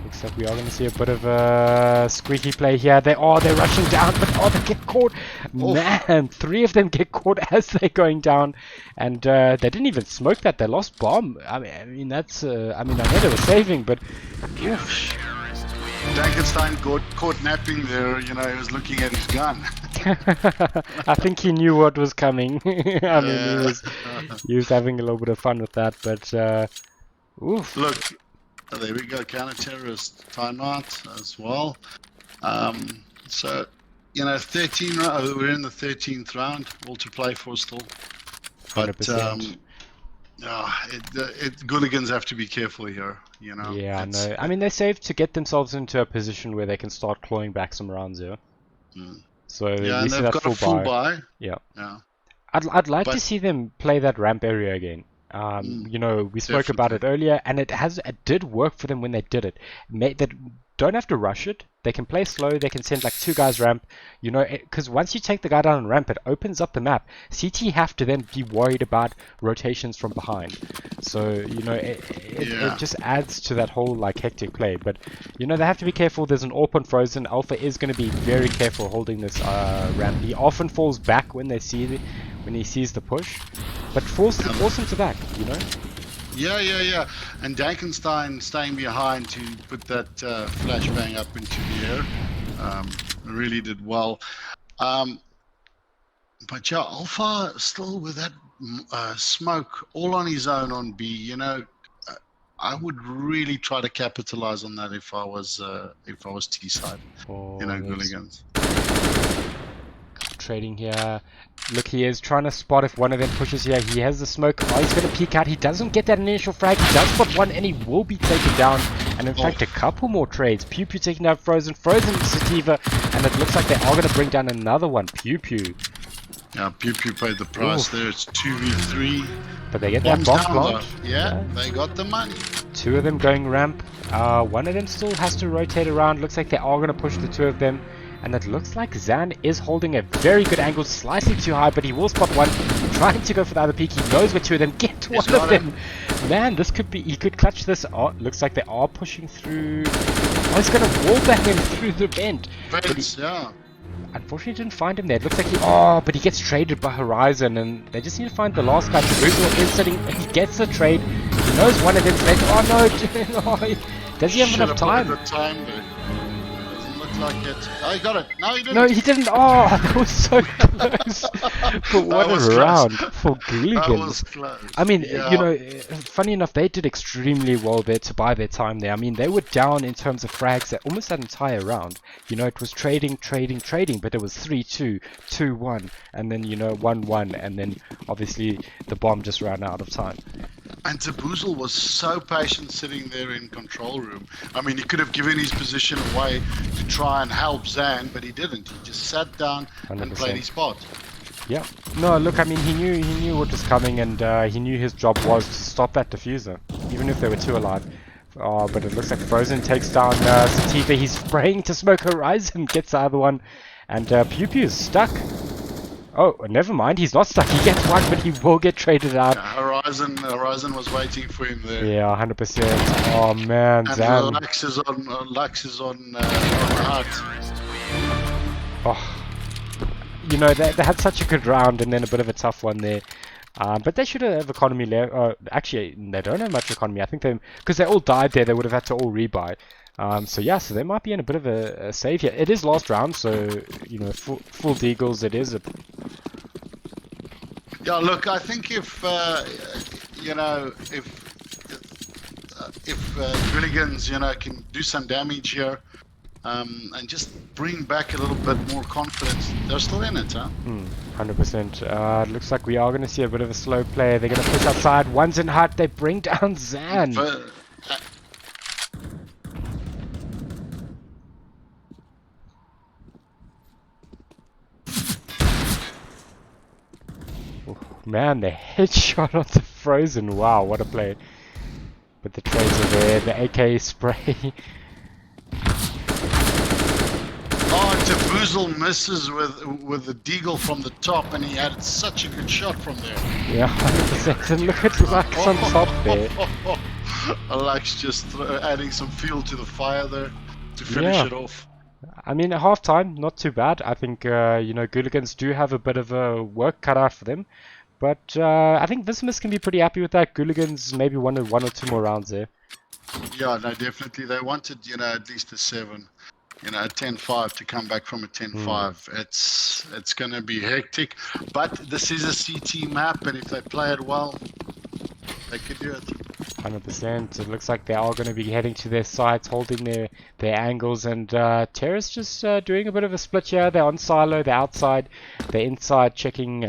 Looks like we are going to see a bit of a squeaky play here. They're rushing down, but they get caught. Man, 3 of them get caught as they're going down, and they didn't even smoke that. They lost bomb. I mean that's. I know they were saving, but. Oof. Dankenstein got caught napping there. You know, he was looking at his gun. I think he knew what was coming. I mean, he was having a little bit of fun with that, but oof. Look, there we go, counter-terrorist timeout as well. So, you know, 13. We're in the 13th round, all to play for still. But 100%. Ghouligans have to be careful here. You know. Yeah, no. I mean, they saved to get themselves into a position where they can start clawing back some rounds here. So yeah, and they've got a full buy. Yeah. I'd like to see them play that ramp area again. You know, we spoke about it earlier, and it did work for them when they did it. They don't have to rush it. They can play slow. They can send like 2 guys ramp. You know, because once you take the guy down on ramp, it opens up the map. CT have to then be worried about rotations from behind. So you know, it just adds to that whole like hectic play. But you know, they have to be careful. There's an AWP on Frozen. Alpha is going to be very careful holding this ramp. He often falls back when he sees the push, but force him to back. You know. Yeah. And Dankenstein staying behind to put that flashbang up into the air. Really did well. But yeah, Alpha still with that smoke all on his own on B. You know, I would really try to capitalize on that if I was T side. You know, Ghouligans. Trading here. Look, he is trying to spot if one of them pushes here. He has the smoke. Oh, he's going to peek out. He doesn't get that initial frag. He does spot one, and he will be taken down. And in fact, a couple more trades. Pew taking out Frozen. Frozen Sativa And it looks like they are going to bring down another one. Pew Pew. Yeah, Pew Pew paid the price there. It's 2v3. But they get that Bombs bomb down, plant. though. Yeah, they got the money. Two of them going ramp. One of them still has to rotate around. Looks like they are going to push the two of them. And it looks like Zan is holding a very good angle, slightly too high, but he will spot one. Trying to go for the other peak. He knows where two of them get one of them. Man, this could be. He could clutch this. Oh, looks like they are pushing through. Oh, he's going to wallbang him through the vent. Yeah. Unfortunately, didn't find him there. It looks like he. Oh, but he gets traded by Horizon, and they just need to find the last guy. Jerusalem is sitting. He gets the trade. He knows one of them's left. Oh no! Does he have enough time? Doesn't look like it. Oh, he got it. No, he didn't. No, he didn't. Oh, that was so close. But what a round for Ghouligans. That was close. I mean, Yeah. you know, funny enough, they did extremely well there to buy their time there. I mean, they were down in terms of frags at almost that entire round. You know, it was trading, but it was 3-2, 2-1, and then, you know, 1-1, and then obviously the bomb just ran out of time. And Taboozle was so patient sitting there in control room. I mean, he could have given his position away to try and help Zan, but he didn't. He just sat down 100%. and played his spot. Yeah. No, look, I mean, he knew what was coming, and he knew his job was to stop that diffuser, even if there were two alive. Oh, but it looks like Frozen takes down Sativa. He's spraying to smoke Horizon, gets the other one, and Pew Pew is stuck. Oh, never mind, he's not stuck. He gets one, but he will get traded out. Yeah, Horizon was waiting for him there. Yeah, 100%. Oh man, and Zan. Lux is on the hut. Oh, you know, they had such a good round and then a bit of a tough one there. But they should have economy left. Actually, they don't have much economy. I think because they all died there, they would have had to all rebuy. So yeah, so they might be in a bit of a save here. It is last round, so you know, full deagles. It is a. Yeah, look, I think if you know, if Ghouligans, you know, can do some damage here, and just bring back a little bit more confidence, they're still in it, huh? 100%. It looks like we are going to see a bit of a slow play. They're going to push outside. One's in hut. They bring down Zan. Man, the headshot onto Frozen. Wow, what a play. But the trades are there. The AK spray. Oh, Taboozle misses with the deagle from the top, and he had such a good shot from there. Yeah, 100%. And look at Lux on top there. Lux just adding some fuel to the fire there to finish it off. I mean, at half time, not too bad. I think, you know, Ghouligans do have a bit of work cut out for them. But I think Vicimus can be pretty happy with that. Ghouligans maybe one or two more rounds there. Yeah, no, definitely. They wanted, you know, at least a 7. You know, a 10-5 to come back from a 10-5. It's going to be hectic. But this is a CT map, and if they play it well, they could do it. 100%. It looks like they are going to be heading to their sites, holding their angles, and Terra's just doing a bit of a split here. They're on silo, they're outside, they're inside, checking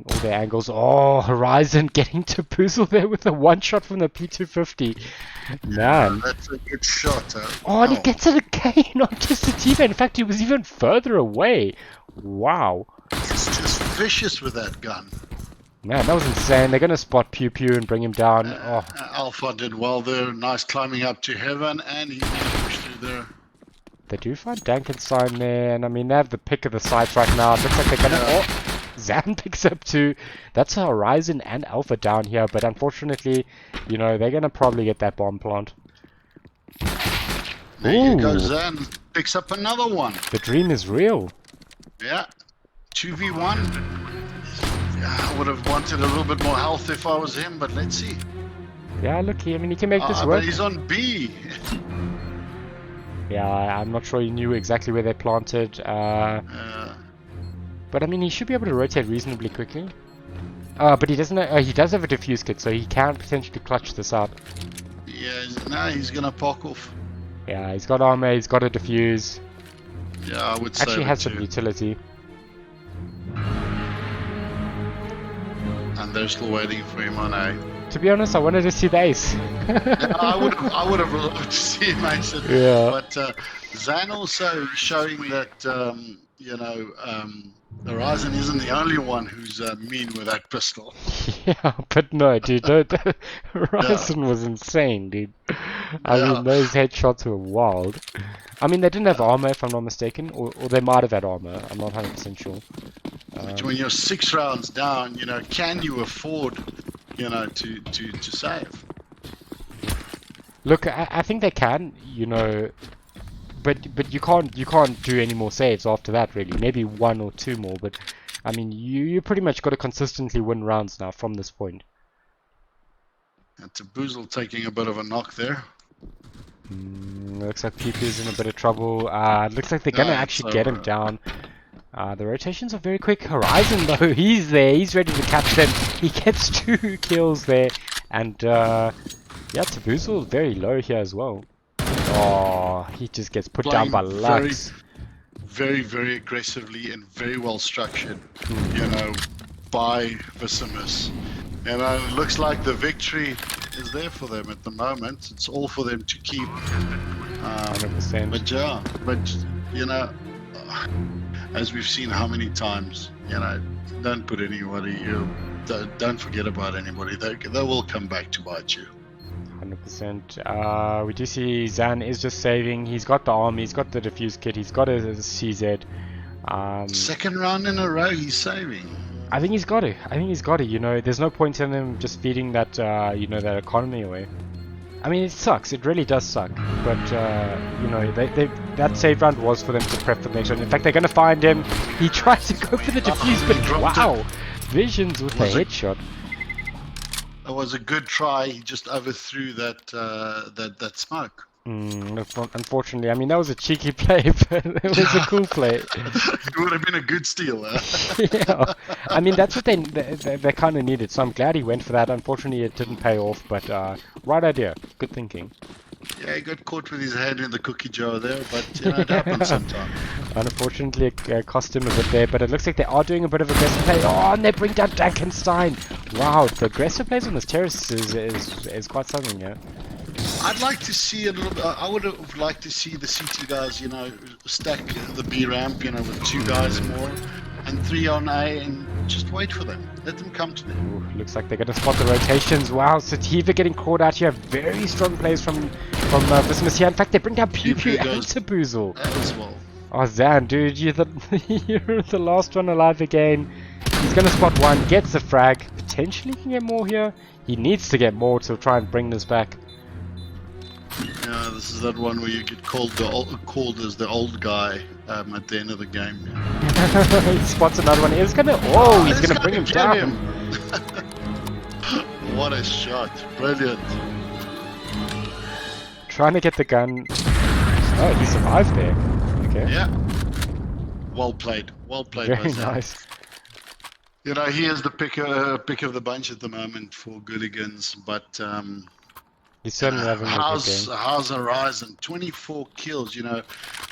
all their angles. Oh, Horizon getting to Taboozle there with a one shot from the P250. Man. That's a good shot. Oh, and he gets it again on just Sativa. In fact, he was even further away. Wow. He's just vicious with that gun. Man, that was insane. They're going to spot Pew Pew and bring him down. Alpha did well there. Nice climbing up to heaven, and he's going to push through there. They do find Dankenstein there, and I mean, they have the pick of the sides right now. It looks like they're going to... Oh, Zan picks up 2. That's Horizon and Alpha down here, but unfortunately, you know, they're going to probably get that bomb plant. There you go, Zan. Picks up another one. The dream is real. Yeah. 2v1. Yeah, I would have wanted a little bit more health if I was him, but let's see. Yeah, look, I mean, he can make this work. But he's on B. Yeah, I'm not sure he knew exactly where they planted. But I mean, he should be able to rotate reasonably quickly. But he doesn't. He does have a diffuse kit, so he can potentially clutch this out. Yeah, now he's gonna pop off. Yeah, he's got armor, he's got a diffuse. Yeah, I would say. Actually has some utility. And they're still waiting for him on A. To be honest, I wanted to see the ace. I would have loved to see him ace it. Yeah. But Zan also showing that Horizon isn't the only one who's mean with that pistol. Yeah, but no, dude, don't. Yeah, Horizon was insane, dude. I yeah. mean, those headshots were wild. I mean, they didn't have armor, if I'm not mistaken, or they might have had armor. I'm not 100% sure. When you're 6 rounds down, can you afford, to save? Look, I think they can, but you can't do any more saves after that, really. Maybe 1 or 2 more, but I mean, you pretty much got to consistently win rounds now from this point. It's a Boozle taking a bit of a knock there. Looks like PP's in a bit of trouble. Looks like they're gonna actually get him down. The rotations are very quick. Horizon, though, he's there. He's ready to catch them. He gets 2 kills there. And, yeah, Boozle very low here as well. Oh, he just gets put down by Lux. Very, very aggressively and very well structured, by Vicimus. It looks like the victory is there for them at the moment. It's all for them to keep. 100%. But yeah, as we've seen how many times, don't put anybody, don't forget about anybody. They will come back to bite you. 100%. We do see Zan is just saving. He's got the arm, he's got the defuse kit, he's got a CZ. Second round in a row, he's saving. I think he's got it. There's no point in them just feeding that, that economy away. I mean, it sucks. It really does suck. But, that save round was for them to prep for the next round. In fact, they're going to find him. He tried to go for the defuse, but wow! Visions with the headshot. It was a good try. He just overthrew that smoke. Unfortunately, I mean, that was a cheeky play, but it was a cool play. It would have been a good steal. Yeah, I mean, that's what they kind of needed, so I'm glad he went for that. Unfortunately, it didn't pay off, but right idea. Good thinking. Yeah, he got caught with his hand in the cookie jar there, but it happens sometimes. Unfortunately, it cost him a bit there, but it looks like they are doing a bit of aggressive play. Oh, and they bring down Dankenstein. Wow, the aggressive plays on this terrace is quite something, yeah. I'd like to see a little. I would have liked to see the CT guys, stack the B ramp, with 2 guys more, and 3 on A, and just wait for them. Let them come to them. Ooh, looks like they're going to spot the rotations. Wow, Sativa getting caught out here. Very strong plays from Vicimus here. In fact, they bring down Pew Pew and Boozle as well. Oh, Zan, dude, you're the last one alive again. He's going to spot 1, gets a frag. Potentially can get more here. He needs to get more to try and bring this back. Yeah, this is that one where you get called as the old guy at the end of the game. He spots another one. He's gonna bring him down. What a shot! Brilliant. Trying to get the gun. Oh, he survived there. Okay. Yeah. Well played. Well played. Very nice. He is the pick of the bunch at the moment for Ghouligans, but. He's certainly having a good game. How's Horizon? 24 kills,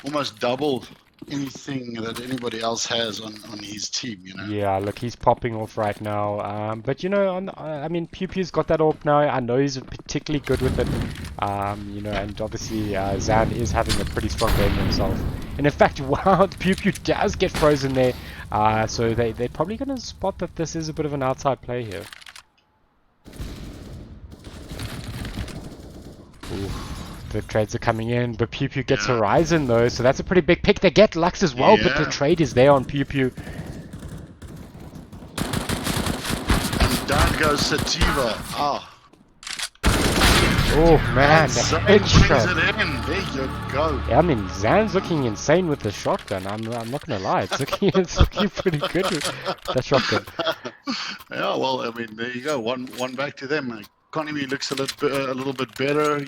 almost double anything that anybody else has on his team, Yeah, look, he's popping off right now. But I mean, Pew Pew's got that AWP now. I know he's particularly good with it. And obviously Zan is having a pretty strong game himself. And in fact, wow, Pew Pew does get frozen there. So they're probably going to spot that this is a bit of an outside play here. Ooh, the trades are coming in, but Pew Pew gets Horizon though, so that's a pretty big pick. They get Lux as well, but the trade is there on Pew Pew. And down goes Sativa. Oh man, Zan headshot. brings it in. There you go. Yeah, I mean, Zan's looking insane with the shotgun. I'm not gonna lie, it's looking pretty good with that shotgun. Yeah, well, I mean, there you go. One back to them. Economy looks a little bit better,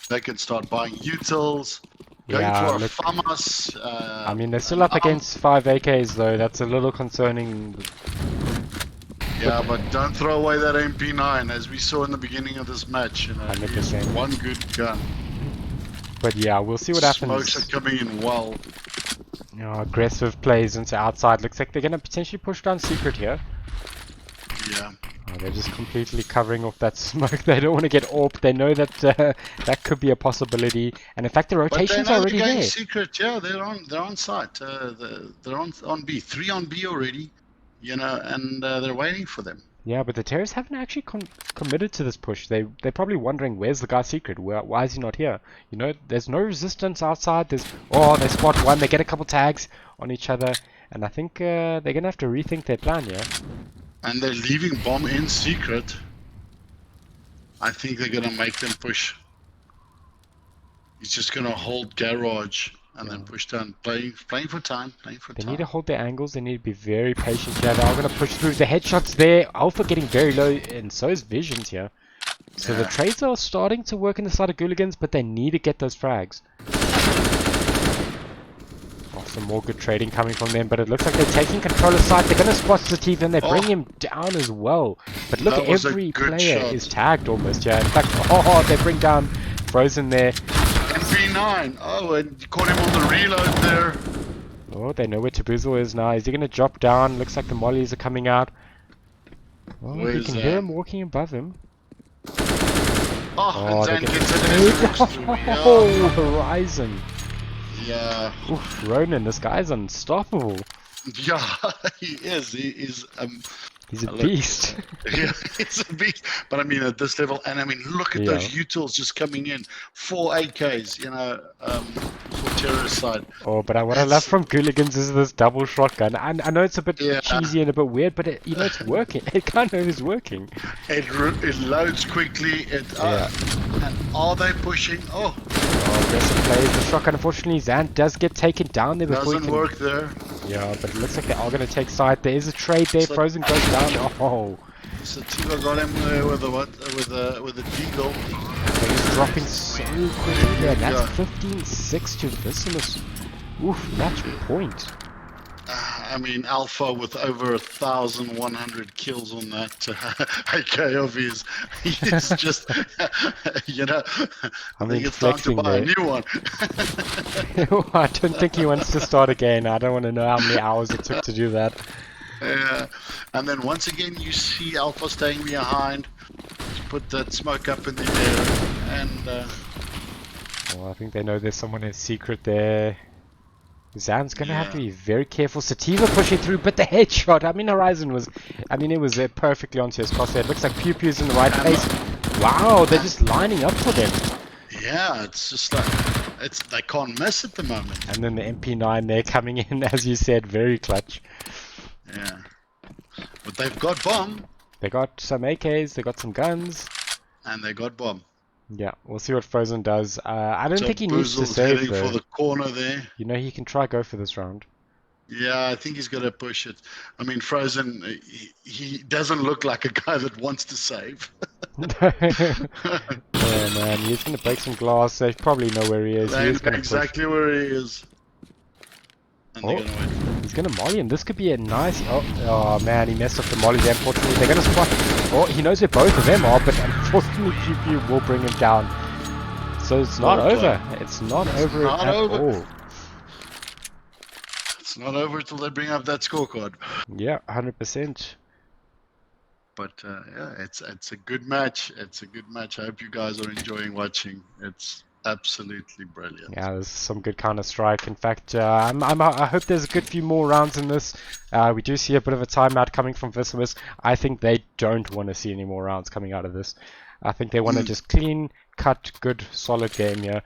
They can start buying utils, going for a FAMAS. I mean, they're still up against 5 AKs though. That's a little concerning. Yeah, but don't throw away that MP9, as we saw in the beginning of this match. 100%. One good gun. But yeah, we'll see what happens. Smokes are coming in well. Aggressive plays into outside. Looks like they're gonna potentially push down Secret here. Yeah. They're just completely covering off that smoke. They don't want to get AWP. They know that that could be a possibility. And in fact, the But they rotation's know already they're going there. secret. Yeah, they're on site. They're on B. 3 on B already. You know, and they're waiting for them. Yeah, but the terrorists haven't actually committed to this push. They're probably wondering, where's the guy secret? Why is he not here? You know, there's no resistance outside. They spot one. They get a couple tags on each other. And I think they're going to have to rethink their plan, yeah? And they're leaving bomb in secret. I think they're going to make them push. He's just going to hold garage and then push down. Playing for time. They need to hold their angles. They need to be very patient here. They are going to push through. The headshots there. Alpha getting very low, and so is Visions here. So the trades are starting to work in the side of Ghouligans, but they need to get those frags. Oh, some more good trading coming from them, but it looks like they're taking control of site. They're going to spot Sativa, and they bring him down as well. But look, every player is tagged almost. Yeah, in fact, they bring down Frozen there. MP9. Oh, and you caught him on the reload there. Oh, they know where Tabuzo is now. Is he going to drop down? Looks like the mollies are coming out. Oh, you can hear him walking above him. And Zan gets it as he walks through. Oh, Horizon. Yeah. Oof, Ronan, this guy's unstoppable. Yeah, he is. He's a beast. Yeah, he's a beast. But I mean, at this level, and I mean, look at those utils just coming in. 4 AKs, you know, for terrorist side. Oh, but what I love from Ghouligans is this double shotgun. I know it's a bit cheesy and a bit weird, but you know, it's working. It kind of is working. It loads quickly. And are they pushing? Oh, aggressive plays the shotgun. Unfortunately, Zant does get taken down there before doesn't work there. Yeah, but it looks like they are going to take side. There is a trade there. Frozen goes down. Oh. Sativa got him with a deagle. He's dropping so quickly. Yeah, that's 15-6 to Vicimus. Oof, match point. I mean, Alpha with over 1,100 kills on that AK of his. He's just, you know, I think it's time to buy a new one. I don't think he wants to start again. I don't want to know how many hours it took to do that. Yeah, and then once again you see Alpha staying behind. Put that smoke up in the air, and well, I think they know there's someone in secret there. Zan's gonna have to be very careful. Sativa pushing through, but the headshot. I mean, Horizon was, it was perfectly onto his crosshair. It looks like Pew Pew's in the right place. Wow, they're just lining up for them. Yeah, it's just like they can't miss at the moment. And then the MP9 there coming in, as you said, very clutch. Yeah, but they've got bomb. They got some AKs, they got some guns, and they got bomb. Yeah, we'll see what Frozen does. I don't think he needs to save heading for the corner there. You know, he can try go for this round. Yeah, I think he's going to push it. I mean, Frozen, he doesn't look like a guy that wants to save. Yeah, man, he's going to break some glass. They probably know where he is. They know exactly where he is. And they're going to win. He's going to molly him. This could be a nice... Oh, man, he messed up the molly there, unfortunately. They're going to spot... Oh, he knows where both of them are, but unfortunately, Pew will bring him down. So it's not over. It's not over at all. It's not over till they bring up that scorecard. Yeah, 100%. But yeah, it's a good match. It's a good match. I hope you guys are enjoying watching. It's absolutely brilliant. Yeah, there's some good Counter-Strike. In fact, I hope there's a good few more rounds in this. We do see a bit of a timeout coming from Vicimus. I think they don't want to see any more rounds coming out of this. I think they want to just clean, cut, good, solid game here.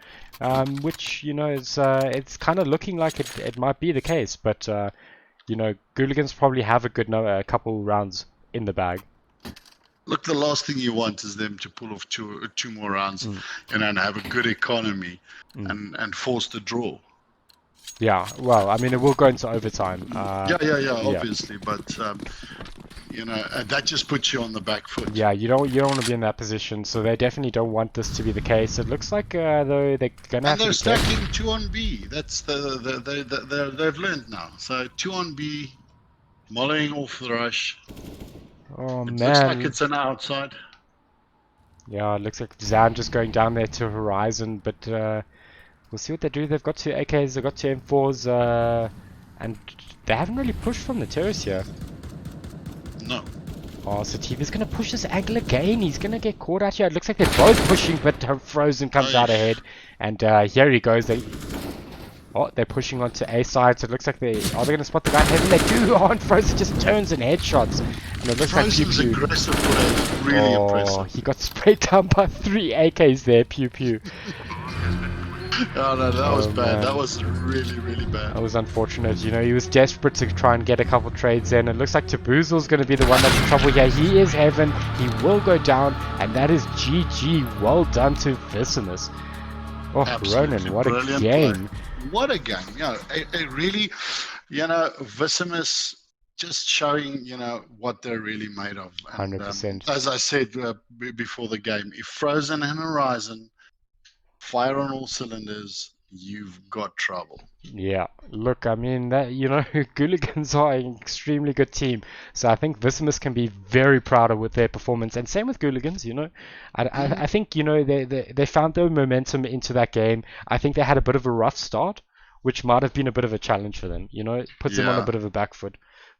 Which, you know, is it's kind of looking like it might be the case. But, you know, Ghouligans probably have a good couple rounds in the bag. Look, the last thing you want is them to pull off two more rounds, and then have a good economy and force the draw. Yeah, well, I mean, it will go into overtime. Obviously, but you know, that just puts you on the back foot. Yeah, you don't want to be in that position, so they definitely don't want this to be the case. It looks like though they're gonna have to. And they're stacking 2 on B. That's they've learned now. So 2 on B, mollying off the rush. Oh, it man. Looks like it's an outside. Yeah, it looks like Zan just going down there to Horizon, but we'll see what they do. They've got 2 AKs, they've got 2 M4s, and they haven't really pushed from the terrace here. No. Oh, so TV's going to push this angle again. He's going to get caught out here. It looks like they're both pushing, but Frozen comes out ahead. And here he goes. They're pushing onto A side, so it looks like they going to spot the guy in heaven. They do. Oh, and Frozen just turns and headshots. And it looks Frozen's like Pew Pew. aggressive play is really impressive. He got sprayed down by 3 AKs there, Pew Pew. Oh no, that was bad. Man. That was really, really bad. That was unfortunate. You know, he was desperate to try and get a couple trades in. It looks like Taboozle's going to be the one that's in trouble here. He is heaven. He will go down, and that is GG. Well done to Vicimus. Oh, Absolutely Ronan, what a game. Play. What a game. You know, it really, you know, Vicimus just showing, you know, what they're really made of. And, 100%. As I said before the game, if Frozen and Horizon fire on all cylinders, you've got trouble. Yeah, look, I mean, that, you know, Ghouligans are an extremely good team, so I think Vicimus can be very proud of with their performance, and same with Ghouligans, you know. I think, you know, they found their momentum into that game. I think they had a bit of a rough start, which might have been a bit of a challenge for them, you know, it puts them on a bit of a back foot.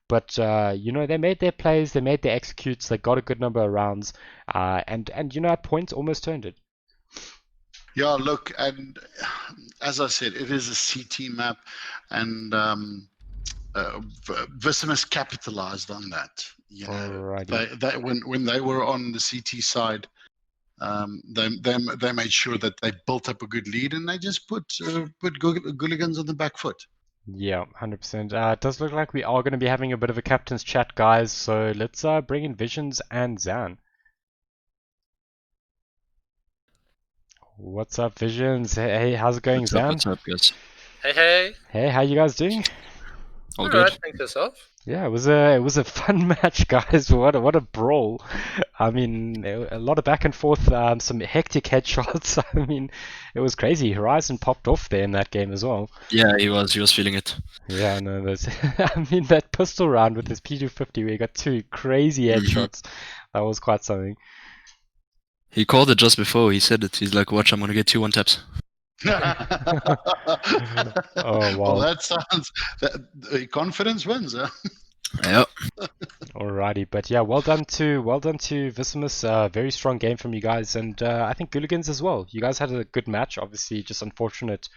But, you know, they made their plays, they made their executes, they got a good number of rounds, and you know, at points almost turned it. Yeah, look, and as I said, it is a CT map, and Vicimus capitalized on that. You know, when they were on the CT side, they made sure that they built up a good lead, and they just put Ghouligans on the back foot. Yeah, 100%. It does look like we are going to be having a bit of a captain's chat, guys. So let's bring in Visions and Zan. What's up, Visions? Hey, how's it going, Zan? What's up, guys? Hey. Hey, how you guys doing? All good. Alright, thank yourself. Yeah, it was a fun match, guys. What a brawl! I mean, a lot of back and forth, some hectic headshots. I mean, it was crazy. Horizon popped off there in that game as well. Yeah, he was feeling it. Yeah, no, I mean, that pistol round with his P250 where he got 2 crazy headshots. That was quite something. He called it just before. He said it. He's like, "Watch, I'm gonna get 2 1-taps." Oh wow! Well, that sounds. Confidence wins, huh? Yep. Alrighty, but yeah, well done to Vicimus. Very strong game from you guys, and I think Ghouligans as well. You guys had a good match. Obviously, just unfortunate,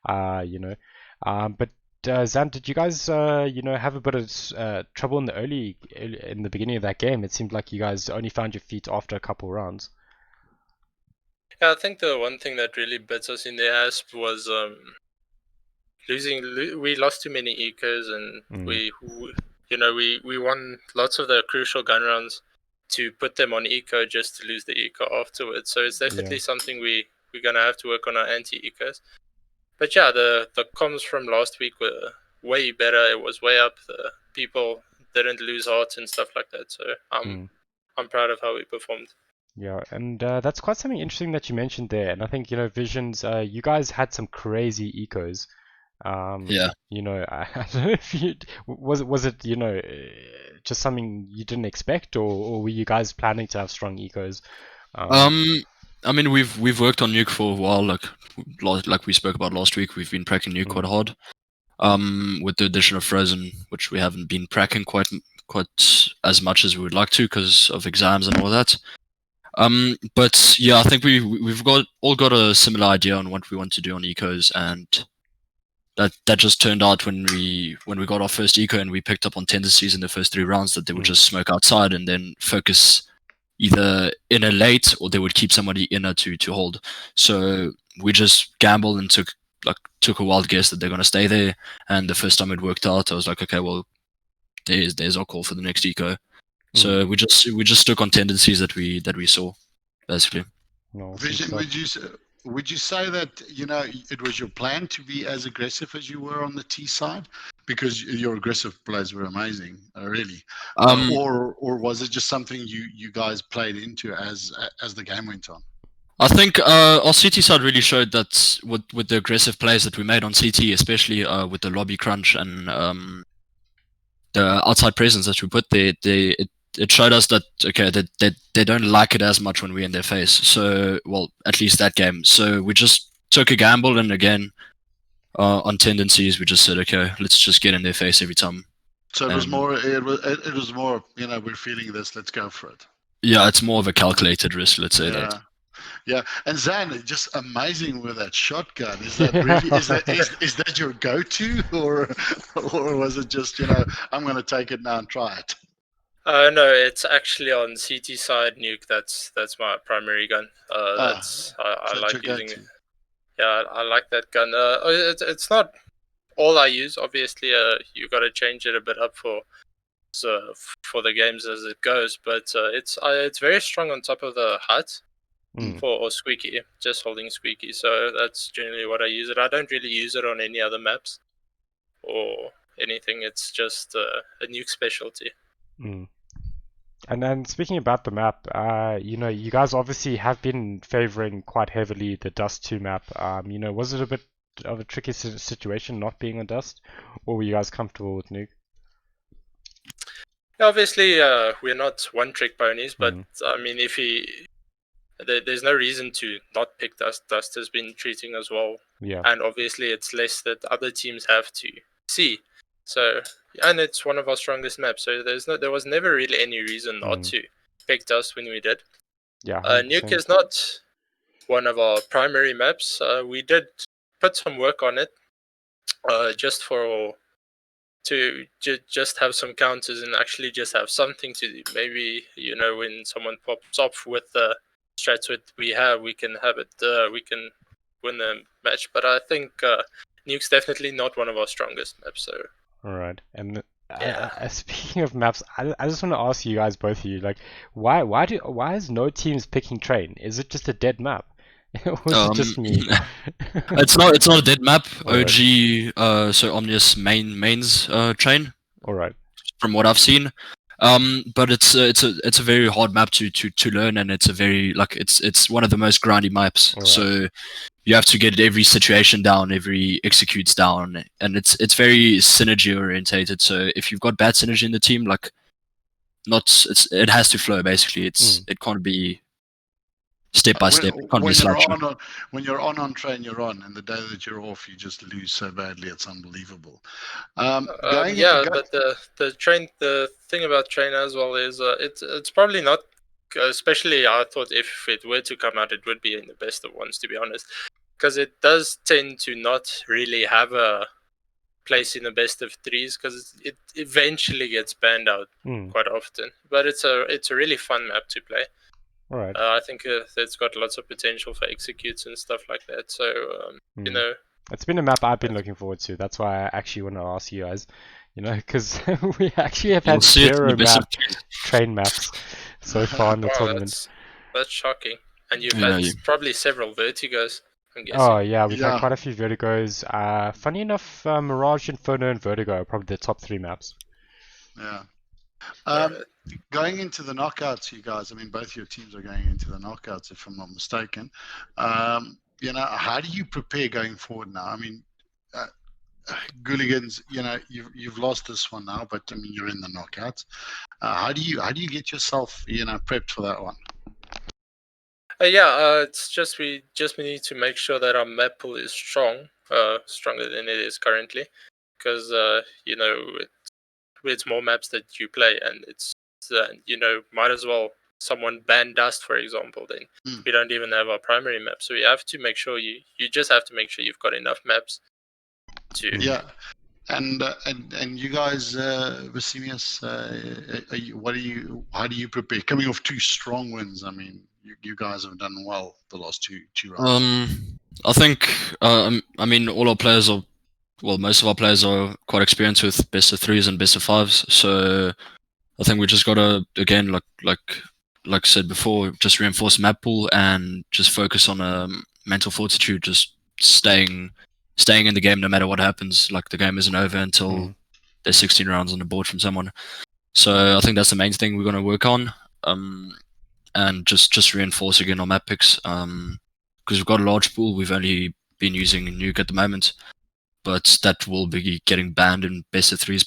you know. But Zan, did you guys, you know, have a bit of trouble in the beginning of that game? It seemed like you guys only found your feet after a couple rounds. Yeah, I think the one thing that really bit us in the ass was losing. We lost too many ecos, and we won lots of the crucial gun rounds to put them on eco just to lose the eco afterwards. So it's definitely something we're gonna have to work on our anti-ecos. But yeah, the comms from last week were way better. It was way up. The people didn't lose heart and stuff like that. So I'm proud of how we performed. Yeah, and that's quite something interesting that you mentioned there. And I think, you know, Visions, you guys had some crazy ecos. Yeah. You know, I don't know if was it, you know, just something you didn't expect, or were you guys planning to have strong ecos? I mean, we've worked on nuke for a while. Like we spoke about last week, we've been pracking nuke quite hard. With the addition of Frozen, which we haven't been pracking quite as much as we would like to because of exams and all that. But yeah, I think we've all got a similar idea on what we want to do on ecos, and that just turned out when we got our first eco and we picked up on tendencies in the first 3 rounds that they would just smoke outside and then focus either inner late or they would keep somebody inner to hold. So we just gambled and took a wild guess that they're gonna stay there. And the first time it worked out, I was like, okay, well, there's our call for the next eco. So we just stuck on tendencies that we saw, basically. Vision, would you say that, you know, it was your plan to be as aggressive as you were on the T side, because your aggressive plays were amazing, really, or was it just something you guys played into as the game went on? I think our CT side really showed that with the aggressive plays that we made on CT, especially with the lobby crunch and the outside presence that we put there, it showed us that, okay, they don't like it as much when we're in their face. So, well, at least that game. So we just took a gamble, and again, on tendencies, we just said, okay, let's just get in their face every time. So it was more. It was more. We're feeling this. Let's go for it. Yeah, it's more of a calculated risk. Let's say that. Yeah, and Zan, just amazing with that shotgun. Is that really is that your go-to, or was it just I'm going to take it now and try it? No, it's actually on CT side nuke. That's my primary gun. I like using it. Yeah, I like that gun. It's not all I use. Obviously, you got to change it a bit up for the games as it goes. But it's very strong on top of the hut or squeaky, just holding squeaky. So that's generally what I use it. I don't really use it on any other maps or anything. It's just a nuke specialty. And then speaking about the map, you guys obviously have been favoring quite heavily the Dust 2 map. Was it a bit of a tricky situation not being on Dust, or were you guys comfortable with Nuke? Obviously, we're not one-trick ponies, but I mean, there's no reason to not pick Dust. Dust has been treating us well, and obviously, it's less that other teams have to see. So, and it's one of our strongest maps. So there was never really any reason not to pick Dust when we did. Yeah. Nuke is not one of our primary maps. We did put some work on it, just to just have some counters and actually just have something to do. Maybe when someone pops off with the strats we can have it. We can win the match. But I think Nuke's definitely not one of our strongest maps. So. All right, and speaking of maps, I just want to ask you guys, both of you, like, why is no teams picking Train? Is it just a dead map? Or is it just me? It's not a dead map. OG, so Omnius mains Train. All right. From what I've seen, but it's a very hard map to learn, and it's a very it's one of the most grindy maps. Right. So you have to get every situation down, every executes down, and it's very synergy orientated. So if you've got bad synergy in the team, it has to flow basically. It can't be step by step. It can't be slideshow. When you're on Train, you're on, and the day that you're off, you just lose so badly. It's unbelievable. But the thing about Train as well is it's probably not. Especially, I thought if it were to come out, it would be in the best of ones, to be honest, because it does tend to not really have a place in the best of threes, because it eventually gets banned out quite often. But it's a really fun map to play. All right. I think it's got lots of potential for executes and stuff like that. So it's been a map I've been looking forward to. That's why I actually want to ask you guys. Because we actually have had 0 Train maps so far in the tournament. That's shocking. And you've had probably several Vertigos, I'm guessing. Oh, yeah, we've had quite a few Vertigos. Funny enough, Mirage, Inferno, and Vertigo are probably the top 3 maps. Yeah. Going into the knockouts, you guys, I mean, both your teams are going into the knockouts, if I'm not mistaken. How do you prepare going forward now? I mean, Ghouligans, you've lost this one now, but I mean you're in the knockouts. How do you get yourself prepped for that one? It's just we need to make sure that our map pool is strong, stronger than it is currently, because it's more maps that you play, and it's might as well someone ban Dust, for example. Then we don't even have our primary map, so you have to make sure you just have to make sure you've got enough maps. Yeah, and you guys, Vicimus, how do you prepare? Coming off 2 strong wins, I mean, you guys have done well the last two rounds. I think, I mean, all our players are, well, most of our players are quite experienced with best of 3s and best of 5s. So I think we just gotta, again, like I said before, just reinforce map pool and just focus on mental fortitude, just staying in the game no matter what happens. Like, the game isn't over until there's 16 rounds on the board from someone. So I think that's the main thing we're going to work on, and just reinforce again our map picks, because we've got a large pool. We've only been using Nuke at the moment, but that will be getting banned in best of 3s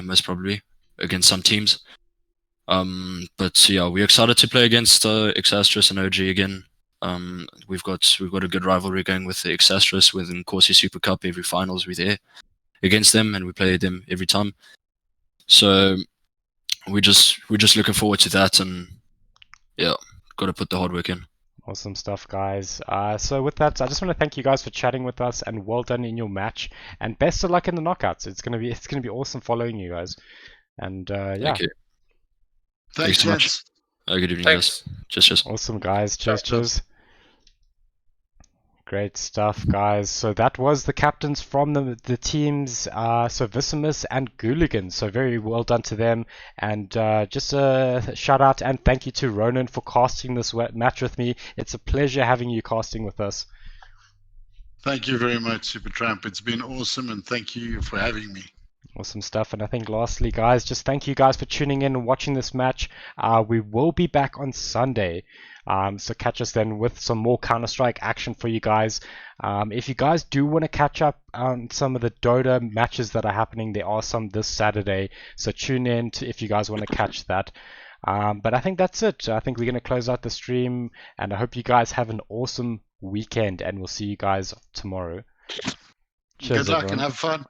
most probably against some teams. But yeah, we're excited to play against Exastrus and OG again. We've got a good rivalry going with the Exastrus within Corsi Super Cup. Every finals we're there against them, and we play them every time. So we're just looking forward to that, and yeah, got to put the hard work in. Awesome stuff, guys. So with that, I just want to thank you guys for chatting with us, and well done in your match, and best of luck in the knockouts. It's gonna be awesome following you guys, and yeah. Thank you. Thanks so much. gents. Good evening, Thanks. guys. Cheers. Awesome, guys. Cheers, Ciao. cheers. Great stuff, guys. So that was the captains from the teams, so Vicimus and Ghouligans. So very well done to them. And just a shout out and thank you to Ronan for casting this match with me. It's a pleasure having you casting with us. Thank you very much, Super Tramp. It's been awesome, and thank you for having me. Awesome stuff. And I think lastly, guys, just thank you guys for tuning in and watching this match. We will be back on Sunday. So catch us then with some more Counter-Strike action for you guys. If you guys do want to catch up on some of the Dota matches that are happening, there are some this Saturday. So tune in if you guys want to catch that. But I think that's it. I think we're going to close out the stream. And I hope you guys have an awesome weekend. And we'll see you guys tomorrow. Cheers, Good luck everyone. and have fun.